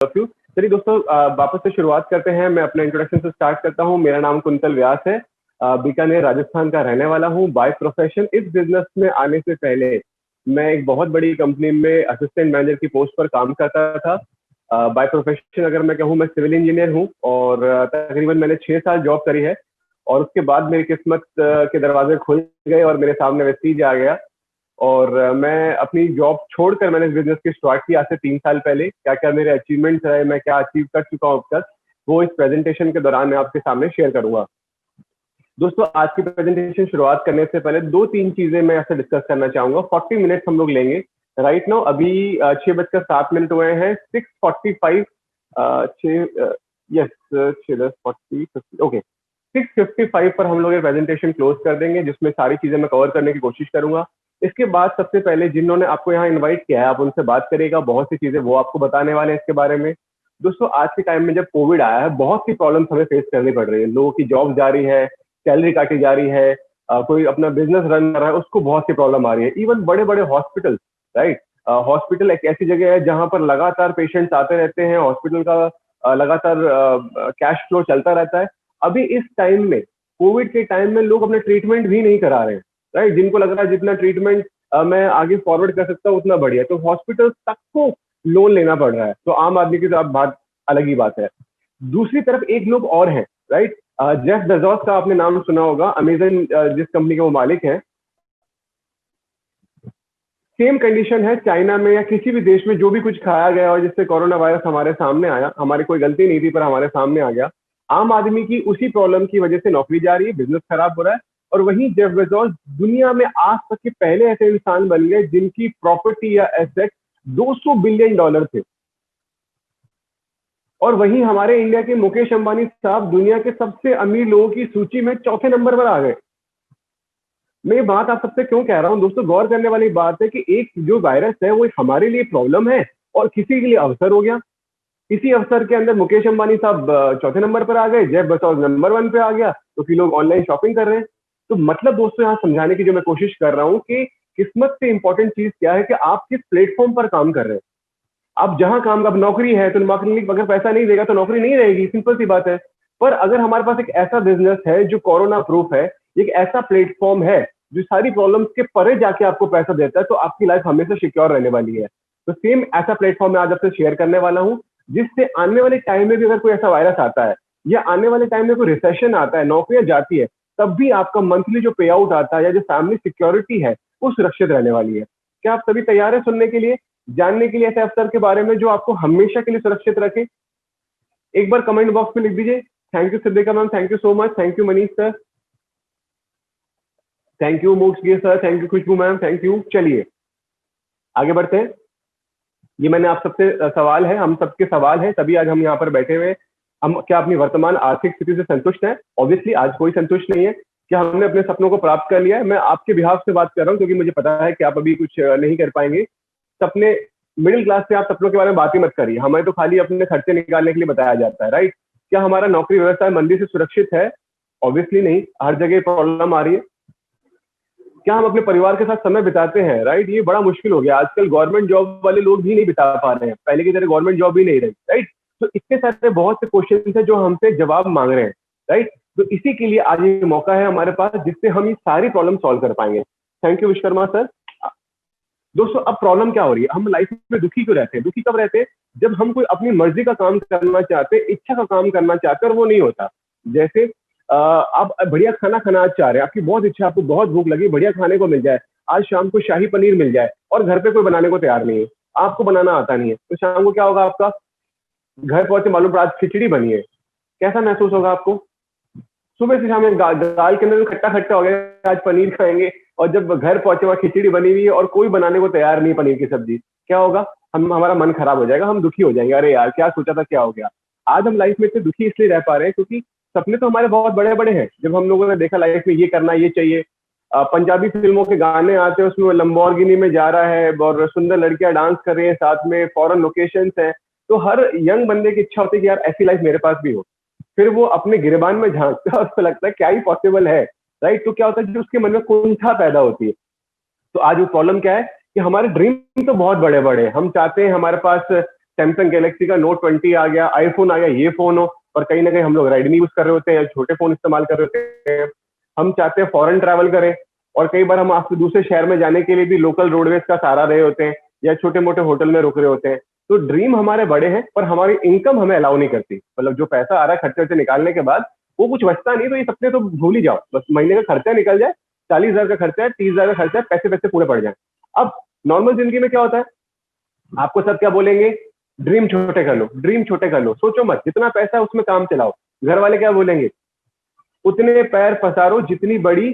चलिए दोस्तों, वापस से शुरुआत करते हैं। मैं अपना इंट्रोडक्शन से स्टार्ट करता हूँ। मेरा नाम कुंतल व्यास है। बीकानेर राजस्थान का रहने वाला हूँ। बाय प्रोफेशन इस बिजनेस में आने से पहले मैं एक बहुत बड़ी कंपनी में असिस्टेंट मैनेजर की पोस्ट पर काम करता था। बाय प्रोफेशन अगर मैं कहूँ, मैं सिविल इंजीनियर हूँ और तकरीबन मैंने 6 साल जॉब करी है। और उसके बाद मेरी किस्मत के दरवाजे खुल गए और मेरे सामने वेस्टीज आ गया। और मैं अपनी जॉब छोड़कर मैंने इस बिजनेस की स्टार्ट की आज से 3 साल पहले। क्या क्या मेरे अचीवमेंट्स रहे, मैं क्या अचीव कर चुका हूँ अब तक, वो इस प्रेजेंटेशन के दौरान मैं आपके सामने शेयर करूंगा। दोस्तों, आज की प्रेजेंटेशन शुरुआत करने से पहले 2-3 चीजें मैं आपसे डिस्कस करना चाहूंगा। 40 मिनट्स हम लोग लेंगे राइट नाउ। अभी 6:07 हुए हैं। 6:45 यस 6:10 ओके 6:55 पर हम लोग ये प्रेजेंटेशन क्लोज कर देंगे, जिसमें सारी चीजें मैं कवर करने की कोशिश करूंगा। इसके बाद सबसे पहले जिन्होंने आपको यहाँ इनवाइट किया है, आप उनसे बात करिएगा। बहुत सी चीजें वो आपको बताने वाले हैं इसके बारे में। दोस्तों, आज के टाइम में जब कोविड आया है, बहुत सी प्रॉब्लम्स हमें फेस करनी पड़ रही है। लोगों की जॉब जा रही है, सैलरी काटी जा रही है, कोई अपना बिजनेस रन कर रहा है, उसको बहुत सी प्रॉब्लम आ रही है। इवन बड़े बड़े हॉस्पिटल, राइट, हॉस्पिटल एक ऐसी जगह है जहां पर लगातार पेशेंट्स आते रहते हैं। हॉस्पिटल का लगातार कैश फ्लो चलता रहता है। अभी इस टाइम में, कोविड के टाइम में, लोग अपने ट्रीटमेंट भी नहीं करा रहे हैं, राइट। जिनको लग रहा है जितना ट्रीटमेंट मैं आगे फॉरवर्ड कर सकता हूँ उतना बढ़िया, तो हॉस्पिटल तक को लोन लेना पड़ रहा है। तो आम आदमी की तो अब बात अलग ही बात है। दूसरी तरफ एक लोग और हैं, राइट। जेफ बेजोस का आपने नाम सुना होगा, अमेजन जिस कंपनी के वो मालिक हैं। सेम कंडीशन है चाइना में या किसी भी देश में, जो भी कुछ खाया गया और जिससे कोरोना वायरस हमारे सामने आया, हमारी कोई गलती नहीं थी पर हमारे सामने आ गया। आम आदमी की उसी प्रॉब्लम की वजह से नौकरी जा रही है, बिजनेस खराब हो रहा है। और वहीं जेफ बेजोस दुनिया में आज तक के पहले ऐसे इंसान बन गए जिनकी प्रॉपर्टी या एसेट $200 बिलियन थे। और वहीं हमारे इंडिया के मुकेश अंबानी साहब दुनिया के सबसे अमीर लोगों की सूची में चौथे नंबर पर आ गए। मैं ये बात आप सबसे क्यों कह रहा हूं दोस्तों, गौर करने वाली बात है कि एक जो वायरस है वो हमारे लिए प्रॉब्लम है और किसी के लिए अवसर हो गया। इसी अवसर के अंदर मुकेश अंबानी साहब चौथे नंबर पर आ गए, जेफ बेजोस नंबर 1 पे आ गया, क्योंकि लोग ऑनलाइन शॉपिंग कर रहे हैं। तो मतलब दोस्तों, यहाँ समझाने की जो मैं कोशिश कर रहा हूँ कि किस्मत से इंपॉर्टेंट चीज क्या है कि आप किस प्लेटफॉर्म पर काम कर रहे हैं। आप जहां काम, अब नौकरी है तो नौकरी अगर पैसा नहीं देगा तो नौकरी नहीं रहेगी, सिंपल सी बात है। पर अगर हमारे पास एक ऐसा बिजनेस है जो कोरोना प्रूफ है, एक ऐसा प्लेटफॉर्म है जो सारी प्रॉब्लम्स के परे जाके आपको पैसा देता है, तो आपकी लाइफ हमेशा सिक्योर रहने वाली है। तो सेम ऐसा प्लेटफॉर्म मैं आज आपसे शेयर करने वाला हूं, जिससे आने वाले टाइम में भी अगर कोई ऐसा वायरस आता है या आने वाले टाइम में कोई रिसेशन आता है, नौकरियां जाती है, तब भी आपका मंथली जो पे आउट आता है या जो फैमिली सिक्योरिटी है वो सुरक्षित रहने वाली है। क्या आप सभी तैयार है सुनने के लिए, जानने के लिए ऐसे अवसर के बारे में जो आपको हमेशा के लिए सुरक्षित रखे? एक बार कमेंट बॉक्स में लिख दीजिए। Thank you Siddhika ma'am, thank you so much, thank you Manish sir, thank you Moksh गे sir, thank you Khushboo ma'am, thank you. चलिए आगे बढ़ते हैं। ये मैंने आप सबसे सवाल है, हम सबके सवाल है, तभी आज हम यहाँ पर बैठे हुए हैं। हम क्या अपनी वर्तमान आर्थिक स्थिति से संतुष्ट हैं? ऑब्वियसली आज कोई संतुष्ट नहीं है। क्या हमने अपने सपनों को प्राप्त कर लिया है? मैं आपके बिहाफ से बात कर रहा हूँ, क्योंकि मुझे पता है कि आप अभी कुछ नहीं कर पाएंगे। सपने, मिडिल क्लास से आप सपनों के बारे में बात ही मत करिए। हमें तो खाली अपने खर्चे निकालने के लिए बताया जाता है, राइट। क्या हमारा नौकरी व्यवसाय मंदी से सुरक्षित है? ऑब्वियसली नहीं, हर जगह प्रॉब्लम आ रही है। क्या हम अपने परिवार के साथ समय बिताते हैं? राइट, ये बड़ा मुश्किल हो गया आजकल। गवर्नमेंट जॉब वाले लोग भी नहीं बिता पा रहे हैं, पहले की तरह गवर्नमेंट जॉब भी नहीं रही, राइट। तो इतने सारे बहुत से क्वेश्चन है जो हमसे जवाब मांग रहे हैं, राइट। तो इसी के लिए आज ये मौका है हमारे पास, जिससे हम ये सारी प्रॉब्लम सॉल्व कर पाएंगे। Thank you Vishwakarma sir. दोस्तों, अब प्रॉब्लम क्या हो रही है? हम लाइफ में दुखी क्यों रहते हैं? दुखी कब रहते हैं? जब हम कोई अपनी मर्जी का काम करना चाहते हैं, इच्छा का काम करना चाहते हैं और वो नहीं होता। जैसे आप बढ़िया खाना खाना आज चाह रहे हैं, आपकी बहुत इच्छा, आपको बहुत भूख लगी, बढ़िया खाने को मिल जाए, आज शाम को शाही पनीर मिल जाए, और घर पे कोई बनाने को तैयार नहीं है, आपको बनाना आता नहीं है, तो शाम को क्या होगा? आपका घर पहुंचे मालूम पड़ा आज खिचड़ी बनी है, कैसा महसूस होगा आपको? सुबह से शाम में दाल के अंदर खट्टा खट्टा हो गया, आज पनीर खाएंगे, और जब घर पहुंचे वहां खिचड़ी बनी हुई है और कोई बनाने को तैयार नहीं पनीर की सब्जी, क्या होगा? हमारा मन खराब हो जाएगा, हम दुखी हो जाएंगे, अरे यार क्या सोचा था, क्या हो गया। आज हम लाइफ में इतने दुखी इसलिए रह पा रहे हैं क्योंकि सपने तो हमारे बहुत बड़े बड़े हैं। जब हम लोगों ने देखा लाइफ में ये करना, ये चाहिए, पंजाबी फिल्मों के गाने आते हैं, उसमें लंबोर्गिनी में जा रहा है और सुंदर लड़कियां डांस कर रही है, साथ में फॉरेन लोकेशंस हैं, तो हर यंग बंदे की इच्छा होती है कि यार ऐसी लाइफ मेरे पास भी हो। फिर वो अपने गिरबान में झांकता है, उसको लगता है क्या ही पॉसिबल है, राइट। तो क्या होता है कि उसके मन में कुंठा पैदा होती है। तो आज वो प्रॉब्लम क्या है कि हमारे ड्रीम तो बहुत बड़े बड़े हैं। हम चाहते हैं हमारे पास सैमसंग गैलेक्सी का नोट 20 आ गया, आईफोन आ गया, ये फोन हो, पर कहीं ना कहीं हम लोग रेडमी यूज कर रहे होते हैं या छोटे फोन इस्तेमाल कर रहे होते हैं। हम चाहते हैं फॉरेन ट्रैवल करें, और कई बार हम आपसे दूसरे शहर में जाने के लिए भी लोकल रोडवेज का सहारा रहे होते हैं या छोटे मोटे होटल में रुक रहे होते हैं। तो ड्रीम हमारे बड़े हैं, पर हमारी इनकम हमें अलाउ नहीं करती। मतलब जो पैसा आ रहा है खर्चे से निकालने के बाद वो कुछ बचता नहीं, तो ये सपने तो भूल ही जाओ। बस महीने का खर्चा निकल जाए, 40,000 का खर्चा है, 30,000 का खर्चा है, पैसे पैसे पूरे पड़ जाए। अब नॉर्मल जिंदगी में क्या होता है, आपको सब क्या बोलेंगे, ड्रीम छोटे कर लो, ड्रीम छोटे कर लो, सोचो मत, जितना पैसा है उसमें काम चलाओ। घर वाले क्या बोलेंगे, उतने पैर पसारो जितनी बड़ी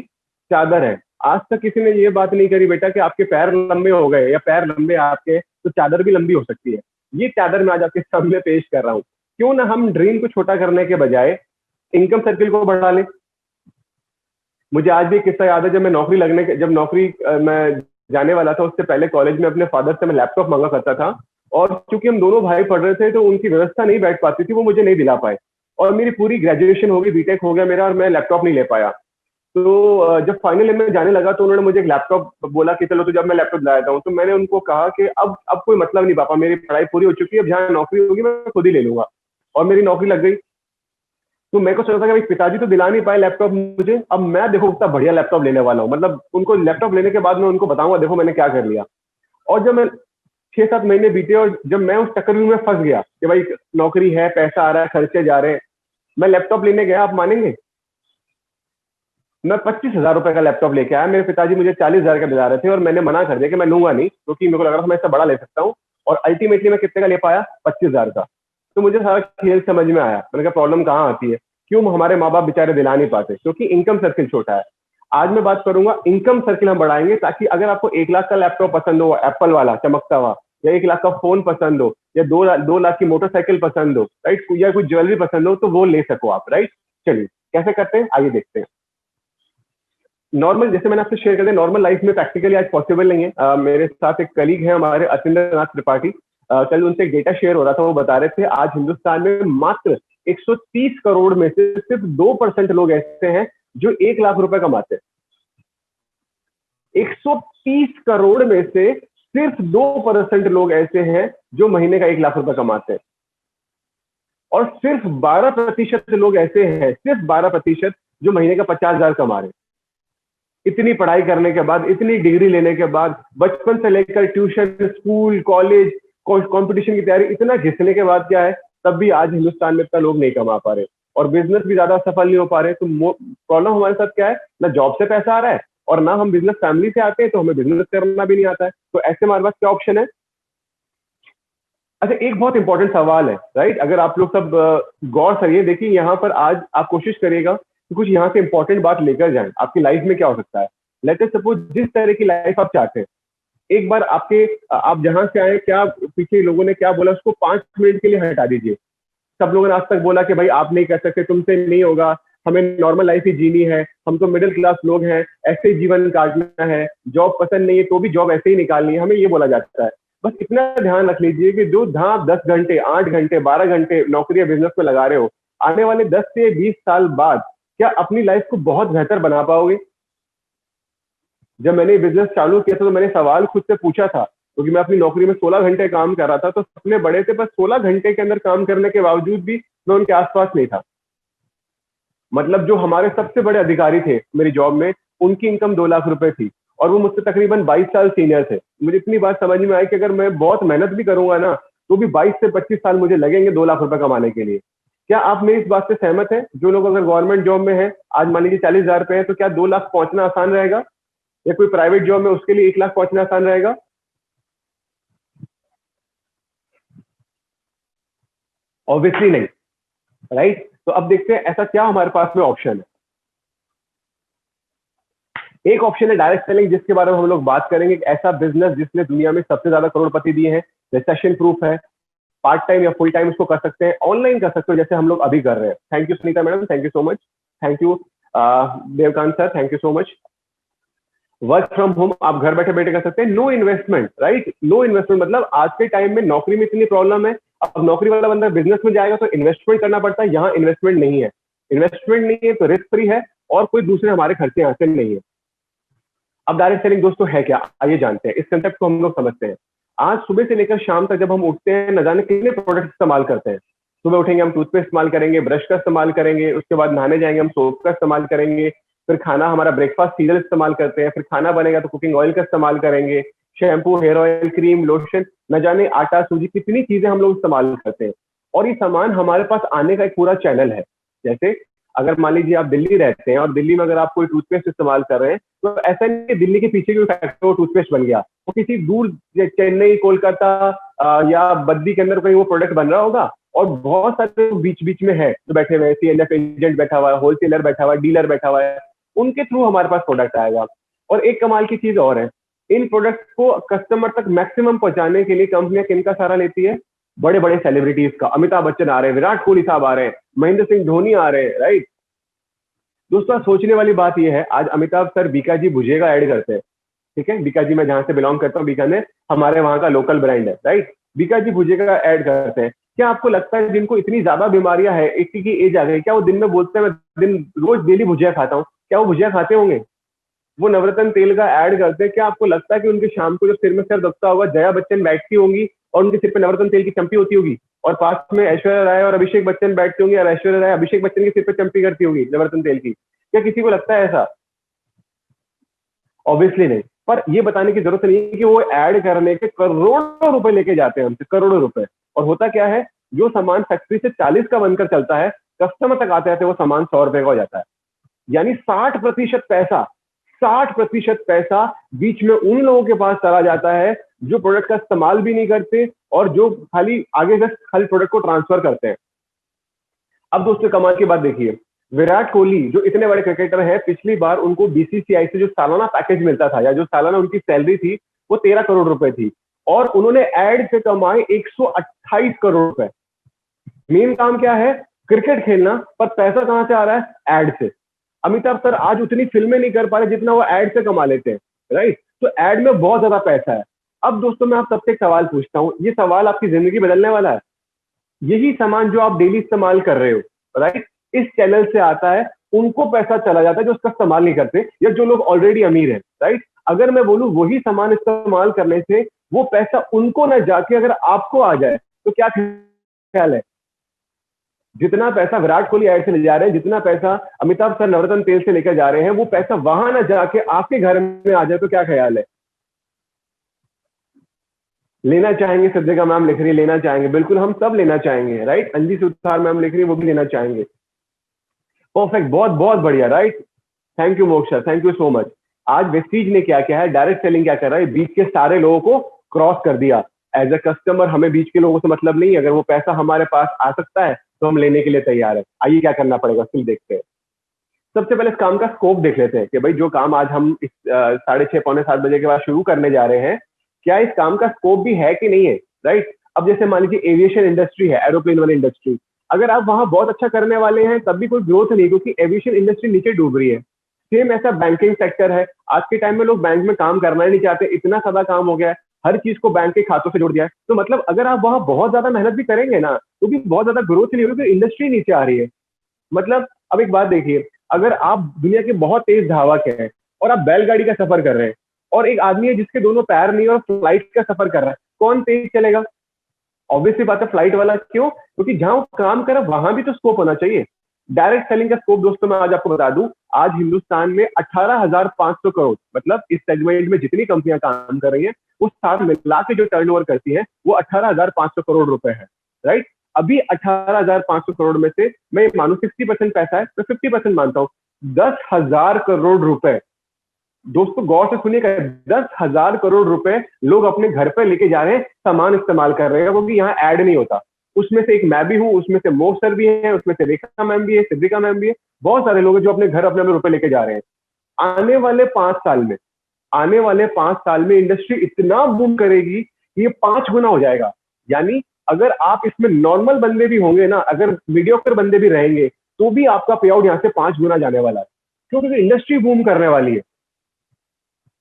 चादर है। आज तक किसी ने ये बात नहीं करी बेटा कि आपके पैर लंबे हो गए या पैर लंबे आपके तो चादर भी लंबी हो सकती है। ये चादर मैं आज आपके सामने पेश कर रहा हूँ। क्यों ना हम ड्रीम को छोटा करने के बजाय इनकम सर्किल को बढ़ा लें। मुझे आज भी एक किस्सा याद है, जब नौकरी मैं जाने वाला था, उससे पहले कॉलेज में अपने फादर से मैं लैपटॉप मांगा करता था, और क्योंकि हम दोनों भाई पढ़ रहे थे तो उनकी व्यवस्था नहीं बैठ पाती थी, वो मुझे नहीं दिला पाए, और मेरी पूरी ग्रेजुएशन हो गई, बीटेक हो गया मेरा, और मैं लैपटॉप नहीं ले पाया। तो जब फाइनल ईयर में जाने लगा तो उन्होंने मुझे एक लैपटॉप बोला कि चलो, तो जब मैं लैपटॉप लाया था, तो मैंने उनको कहा कि अब कोई मतलब नहीं पापा, मेरी पढ़ाई पूरी हो चुकी है, अब जहाँ नौकरी होगी मैं खुद ही ले लूंगा। और मेरी नौकरी लग गई। तो मेरे को सोचा था कि भाई पिताजी तो दिला नहीं पाए लैपटॉप मुझे, अब मैं देखो कितना बढ़िया लैपटॉप लेने वाला हूँ। मतलब उनको लैपटॉप लेने के बाद मैं उनको बताऊंगा देखो मैंने क्या कर लिया। और जब मैं 6-7 महीने बीते और जब मैं उस चक्कर में फंस गया कि भाई नौकरी है, पैसा आ रहा है, खर्चे जा रहे हैं, मैं लैपटॉप लेने गया, आप मानेंगे मैं 25,000 रुपए का लैपटॉप लेके आया। मेरे पिताजी मुझे 40,000 का दिला रहे थे और मैंने मना कर दिया कि मैं लूंगा नहीं, क्योंकि मेरे को लग रहा था मैं इससे बड़ा ले सकता हूँ। और अल्टीमेटली मैं कितने का ले पाया, 25,000 का। तो मुझे सारा खेल समझ में आया। मैंने कहा प्रॉब्लम कहाँ आती है, क्यों हमारे माँ बाप बेचारे दिला नहीं पाते, क्योंकि इनकम सर्किल छोटा है। आज मैं बात करूंगा इनकम सर्किल हम बढ़ाएंगे, ताकि अगर आपको 1 लाख का लैपटॉप पसंद हो, एप्पल वाला चमकता हुआ, या 1 लाख का फोन पसंद हो, या 2 लाख की मोटरसाइकिल पसंद हो, राइट, या कोई ज्वेलरी पसंद हो, तो वो ले सको आप, राइट। चलिए कैसे करते हैं आइए देखते हैं। नॉर्मल, जैसे मैंने आपसे शेयर कर दिया, नॉर्मल लाइफ में प्रैक्टिकली आज पॉसिबल नहीं है। मेरे साथ एक कलीग है हमारे, अतिंद्र नाथ त्रिपाठी, कल उनसे एक डेटा शेयर हो रहा था, वो बता रहे थे आज हिंदुस्तान में मात्र 130 करोड़ में से सिर्फ 2% लोग ऐसे हैं जो 1 लाख रुपए कमाते हैं। 130 करोड़ में से सिर्फ 2% लोग ऐसे हैं जो महीने का 1 लाख रुपए कमाते हैं, और सिर्फ 12% लोग ऐसे हैं, सिर्फ 12% जो महीने का 50,000 कमा रहे हैं। इतनी पढ़ाई करने के बाद, इतनी डिग्री लेने के बाद, बचपन से लेकर ट्यूशन, स्कूल, कॉलेज, कंपटीशन की तैयारी, इतना घिसने के बाद क्या है, तब भी आज हिंदुस्तान में इतना लोग नहीं कमा पा रहे, और बिजनेस भी ज्यादा सफल नहीं हो पा रहे। तो प्रॉब्लम हमारे साथ क्या है, ना जॉब से पैसा आ रहा है, और ना हम बिजनेस फैमिली से आते हैं, तो हमें बिजनेस करना भी नहीं आता है। तो ऐसे हमारे पास क्या ऑप्शन है। अच्छा, एक बहुत इंपॉर्टेंट सवाल है, राइट। अगर आप लोग सब गौर से ये देखिए, यहाँ पर आज आप कोशिश करिएगा कि कुछ यहाँ से इंपॉर्टेंट बात लेकर जाएं। आपकी लाइफ में क्या हो सकता है, लेट अस सपोज जिस तरह की लाइफ आप चाहते हैं, एक बार आप जहां से आए, क्या पीछे लोगों ने क्या बोला उसको 5 मिनट के लिए हटा दीजिए। सब लोगों ने आज तक बोला कि भाई आप नहीं कर सकते, तुमसे नहीं होगा, हमें नॉर्मल लाइफ ही जीनी है, हम तो मिडिल क्लास लोग हैं, ऐसे ही जीवन काटना है, जॉब पसंद नहीं है तो भी जॉब ऐसे ही निकालनी है, हमें ये बोला जाता है। बस इतना ध्यान रख लीजिए कि जो आप 10 घंटे, 8 घंटे, 12 घंटे नौकरी या बिजनेस में लगा रहे हो, आने वाले 10 से 20 साल बाद क्या अपनी लाइफ को बहुत बेहतर बना पाओगे। जब मैंने बिजनेस चालू किया था तो मैंने सवाल खुद से पूछा था, क्योंकि मैं अपनी नौकरी में 16 घंटे काम कर रहा था, तो सपने बड़े थे, पर 16 घंटे के अंदर काम करने के बावजूद भी मैं उनके आसपास नहीं था। मतलब जो हमारे सबसे बड़े अधिकारी थे मेरी जॉब में, उनकी इनकम 2 लाख रुपए थी, और वो मुझसे तकरीबन 22 साल सीनियर थे। मुझे इतनी बात समझ में आई कि अगर मैं बहुत मेहनत भी करूंगा ना, तो भी 22 से 25 साल मुझे लगेंगे 2 लाख रुपए कमाने के लिए। क्या आप मेरी इस बात से सहमत हैं? जो लोग अगर गवर्नमेंट जॉब में है, आज मान लीजिए 40,000 रुपए है, तो क्या 2 लाख पहुंचना आसान रहेगा, या कोई प्राइवेट जॉब में उसके लिए 1 लाख पहुंचना आसान रहेगा? ऑब्वियसली नहीं, राइट। तो अब देखते हैं ऐसा क्या हमारे पास में ऑप्शन है। एक ऑप्शन है डायरेक्ट सेलिंग, जिसके बारे में हम लोग बात करेंगे। एक ऐसा बिजनेस जिसने दुनिया में सबसे ज्यादा करोड़पति दिए हैं, रिसेशन प्रूफ है, पार्ट टाइम या फुल टाइम उसको कर सकते हैं, ऑनलाइन कर सकते हो, जैसे हम लोग अभी कर रहे हैं। Thank you Sunita madam, thank you so much. Thank you Devkant sir, thank you so much. Work from home आप घर बैठे बैठे कर सकते हैं, no investment, right. No investment मतलब आज के टाइम में नौकरी में इतनी प्रॉब्लम है, अब नौकरी वाला बंदा बिजनेस में जाएगा तो इन्वेस्टमेंट करना पड़ता है। यहाँ इन्वेस्टमेंट नहीं है, इन्वेस्टमेंट नहीं है तो रिस्क फ्री है, और कोई दूसरे हमारे खर्चे आते नहीं है। अब डायरेक्ट सेलिंग दोस्तों है क्या, आइए जानते हैं, इस कंसेप्ट को हम लोग समझते हैं। आज सुबह से लेकर शाम तक जब हम उठते हैं, न जाने कितने प्रोडक्ट इस्तेमाल करते हैं। सुबह उठेंगे हम टूथपेस्ट इस्तेमाल करेंगे, ब्रश का इस्तेमाल करेंगे, उसके बाद नहाने जाएंगे हम सोप का इस्तेमाल करेंगे, फिर खाना हमारा ब्रेकफास्ट सीरियल इस्तेमाल करते हैं, फिर खाना बनेगा तो कुकिंग ऑयल का इस्तेमाल करेंगे, shampoo, hair oil, cream, lotion, न जाने आटा, सूजी, कितनी चीजें हम लोग इस्तेमाल करते हैं। और ये सामान हमारे पास आने का एक पूरा चैनल है। जैसे अगर मान लीजिए आप दिल्ली रहते हैं और दिल्ली में अगर आप कोई टूथपेस्ट इस्तेमाल कर रहे हैं, तो ऐसा नहीं कि दिल्ली के पीछे कोई फैक्ट्री टूथपेस्ट बन गया, वो किसी दूर चेन्नई, कोलकाता या बद्दी के अंदर कहीं वो प्रोडक्ट बन रहा होगा, और बहुत सारे बीच बीच में है जो बैठे हुए हैं, सीएनएफ एजेंट बैठा हुआ है, होलसेलर बैठा हुआ है, डीलर बैठा हुआ है, उनके थ्रू हमारे पास प्रोडक्ट आएगा। और एक कमाल की चीज और है, इन प्रोडक्ट को कस्टमर तक मैक्सिमम पहुंचाने के लिए कंपनियां किनका सहारा लेती है? बड़े बड़े सेलिब्रिटीज का। अमिताभ बच्चन आ रहे हैं, विराट कोहली साहब आ रहे हैं, महेंद्र सिंह धोनी आ रहे हैं, राइट। दोस्तों सोचने वाली बात यह है, आज अमिताभ सर बीकाजी भुजिया का ऐड करते हैं, ठीक है, बीकाजी मैं जहां से बिलोंग करता हूँ, बीकानेर हमारे वहां का लोकल ब्रांड है, राइट। बीकाजी भुजिया का ऐड करते हैं। क्या आपको लगता है जिनको इतनी ज्यादा बीमारियां है, 80 की एज आ गई, क्या वो दिन में बोलते हैं मैं दिन रोज डेली भुजिया खाता हूँ? क्या वो भुजिया खाते होंगे? वो नवरत्न तेल का ऐड करते हैं। क्या आपको लगता है कि उनके शाम को जब सिर में सिर दबता होगा, जया बच्चन बैठती होंगी और उनके सिर पे नवरत्न तेल की चंपी होती होगी, और पास में ऐश्वर्या राय और अभिषेक बच्चन बैठते होंगे, और ऐश्वर्या राय अभिषेक बच्चन के सिर पे चंपी करती होगी नवरत्न तेल की? क्या किसी को लगता है ऐसा? ऑब्वियसली नहीं। पर ये बताने की जरूरत नहीं है कि वो ऐड करने के करोड़ों रुपए लेके जाते हैं हमसे, करोड़ों रुपए। और होता क्या है, जो सामान फैक्ट्री से 40 का बनकर चलता है, कस्टमर तक आते आते वो सामान 100 रुपए का हो जाता है। यानी 60% पैसा बीच में उन लोगों के पास चला जाता है जो प्रोडक्ट का इस्तेमाल भी नहीं करते और जो खाली आगे जस्ट खाली प्रोडक्ट को ट्रांसफर करते हैं। अब दोस्तों कमाल की बात देखिए, विराट कोहली जो इतने बड़े क्रिकेटर हैं, पिछली बार उनको बीसीसीआई से जो सालाना पैकेज मिलता था या जो सालाना उनकी सैलरी थी, वो 13 करोड़ रुपए थी, और उन्होंने एड से कमाए 128 करोड़ रुपए। मेन काम क्या है? क्रिकेट खेलना, पर पैसा कहां से आ रहा है? एड से। अमिताभ सर आज उतनी फिल्में नहीं कर पा रहे जितना वो एड से कमा लेते हैं, राइट। तो एड में बहुत ज्यादा पैसा है। अब दोस्तों मैं आप सबसे एक सवाल पूछता हूं, ये सवाल आपकी जिंदगी बदलने वाला है। यही सामान जो आप डेली इस्तेमाल कर रहे हो, राइट, इस चैनल से आता है, उनको पैसा चला जाता है जो उसका इस्तेमाल नहीं करते या जो लोग ऑलरेडी अमीर हैं, राइट। अगर मैं बोलूं वही सामान इस्तेमाल करने से वो पैसा उनको ना जाके अगर आपको आ जाए, तो क्या ख्याल है? जितना पैसा विराट कोहली ऐड से ले जा रहे हैं, जितना पैसा अमिताभ सर नवरत्न तेल से लेकर जा रहे हैं, वो पैसा वहां ना जाके आपके घर में आ जाए, तो क्या ख्याल है? लेना चाहेंगे? सिद्धिका मैम लिख रही है लेना चाहेंगे, बिल्कुल हम सब लेना चाहेंगे, राइट। अंजी सुथार मैम लिख रही है वो भी लेना चाहेंगे। परफेक्ट, बहुत बहुत बढ़िया, right. Thank you moksha, thank you so much. आज वेस्टीज ने क्या किया है, डायरेक्ट सेलिंग क्या कर रहा है, बीच के सारे लोगों को क्रॉस कर दिया। एज ए कस्टमर हमें बीच के लोगों से मतलब नहीं, अगर वो पैसा हमारे पास आ सकता है तो हम लेने के लिए तैयार है। आइए क्या करना पड़ेगा, फिर देखते हैं। सबसे पहले इस काम का स्कोप देख लेते हैं कि भाई जो काम आज हम इस 6:30 पौने 7 बजे के बाद शुरू करने जा रहे हैं, क्या इस काम का स्कोप भी है कि नहीं है, राइट। अब जैसे मान लीजिए एविएशन इंडस्ट्री है, एरोप्लेन वाली इंडस्ट्री, अगर आप वहां बहुत अच्छा करने वाले हैं तब भी कोई ग्रोथ नहीं, क्योंकि एविएशन इंडस्ट्री नीचे डूब रही है। सेम ऐसा बैंकिंग सेक्टर है। आज के टाइम में लोग बैंक में काम करना ही नहीं चाहते, इतना सादा काम हो गया है, हर चीज को बैंक के खातों से जोड़ दिया है। तो मतलब अगर आप वहां बहुत ज्यादा मेहनत भी करेंगे ना, तो भी बहुत ज्यादा ग्रोथ नहीं होगी, इंडस्ट्री नीचे आ रही है। मतलब अब एक बात देखिए, अगर आप दुनिया के बहुत तेज धावक हैं और आप बैलगाड़ी का सफर कर रहे हैं, और एक आदमी है जिसके दोनों पैर नहीं और फ्लाइट का सफर कर रहा है, कौन तेज चलेगा? ऑब्वियसली बात है फ्लाइट वाला। क्यों? क्योंकि जहां वो काम कर रहा है वहां भी तो स्कोप होना चाहिए। डायरेक्ट सेलिंग का स्कोप दोस्तों मैं आज आपको बता दूं, आज हिंदुस्तान में 18,500 करोड़, मतलब इस सेगमेंट में जितनी कंपनियां काम कर रही हैं उस साथ मिला के जो टर्नओवर करती है वो 18,500 करोड़ रुपए है, राइट। अभी 18,500 करोड़ में से मैं मानू 60% पैसा है, मैं 50% मानता हूँ, 10,000 करोड़ रुपए। दोस्तों गौर से सुनिएगा, 10,000 करोड़ रुपए लोग अपने घर पे लेके जा रहे हैं, सामान इस्तेमाल कर रहे हैं, क्योंकि यहाँ ऐड नहीं होता। उसमें से एक मैं भी हूँ, उसमें से मोह सर भी है, उसमें से रेखा मैम भी है, सिद्धिका मैम भी है, बहुत सारे लोग हैं जो अपने घर अपने रुपए लेके जा रहे हैं। आने वाले 5 साल में, आने वाले 5 साल में इंडस्ट्री इतना बूम करेगी कि ये 5 गुना हो जाएगा। यानी अगर आप इसमें नॉर्मल बंदे भी होंगे ना, अगर मीडियोकर बंदे भी रहेंगे, तो भी आपका पे आउट यहाँ से 5 गुना जाने वाला है, क्योंकि इंडस्ट्री बूम करने वाली है।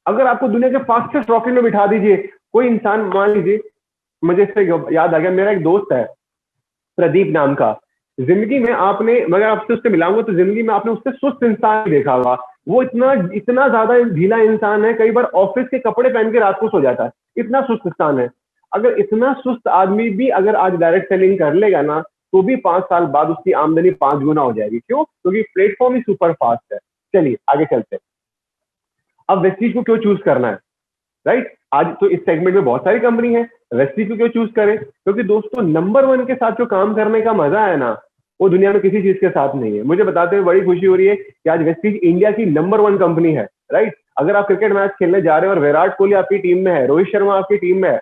अगर आपको दुनिया के फास्टेस्ट रॉकेट में बिठा दीजिए कोई इंसान, मान लीजिए, मुझे इससे याद आ गया, मेरा एक दोस्त है प्रदीप नाम का, जिंदगी में आपने, मगर आपसे उससे मिलाऊंगा तो जिंदगी में आपने उससे सुस्त इंसान देखा होगा। वो इतना इतना ज्यादा ढीला इंसान है, कई बार ऑफिस के कपड़े पहन के रात को सो जाता है, इतना सुस्त इंसान है। अगर इतना सुस्त आदमी भी अगर आज डायरेक्ट सेलिंग कर लेगा ना, तो भी 5 साल बाद उसकी आमदनी 5 गुना हो जाएगी। क्यों? क्योंकि प्लेटफॉर्म ही सुपर फास्ट है। चलिए आगे चलते हैं। अब वेस्टीज को क्यों चूज करना है, राइट? आज तो इस सेगमेंट में बहुत सारी कंपनी है, वेस्टीज को क्यों चूज करें? क्योंकि दोस्तों नंबर वन के साथ जो काम करने का मजा है ना, वो दुनिया में किसी चीज के साथ नहीं है। मुझे बताते हुए बड़ी खुशी हो रही है कि आज वेस्टीज इंडिया की नंबर वन कंपनी है, राइट? अगर आप क्रिकेट मैच खेलने जा रहे हैं और विराट कोहली आपकी टीम में है, रोहित शर्मा आपकी टीम में है,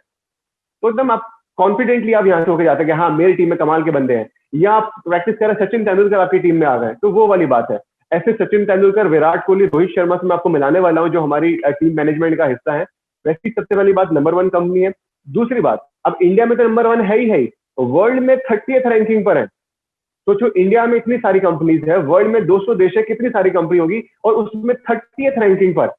तो एकदम आप कॉन्फिडेंटली आप यहाँ से होकर जाते हैं कि हाँ मेरी टीम में कमाल के बंदे हैं। या आप प्रैक्टिस कर रहे हैं, सचिन तेंदुलकर आपकी टीम में आ गए, तो वो वाली बात है। ऐसे सचिन तेंदुलकर, विराट कोहली, रोहित शर्मा से मैं आपको मिलाने वाला हूँ जो हमारी टीम मैनेजमेंट का हिस्सा है। वैसी सबसे पहली बात, नंबर वन कंपनी है। दूसरी बात, अब इंडिया में तो नंबर वन है ही, वर्ल्ड में 30th रैंकिंग पर है। तो जो इंडिया में इतनी सारी कंपनीज है, वर्ल्ड में 200 देश है, कितनी सारी कंपनी होगी, और उसमें 30th रैंकिंग पर।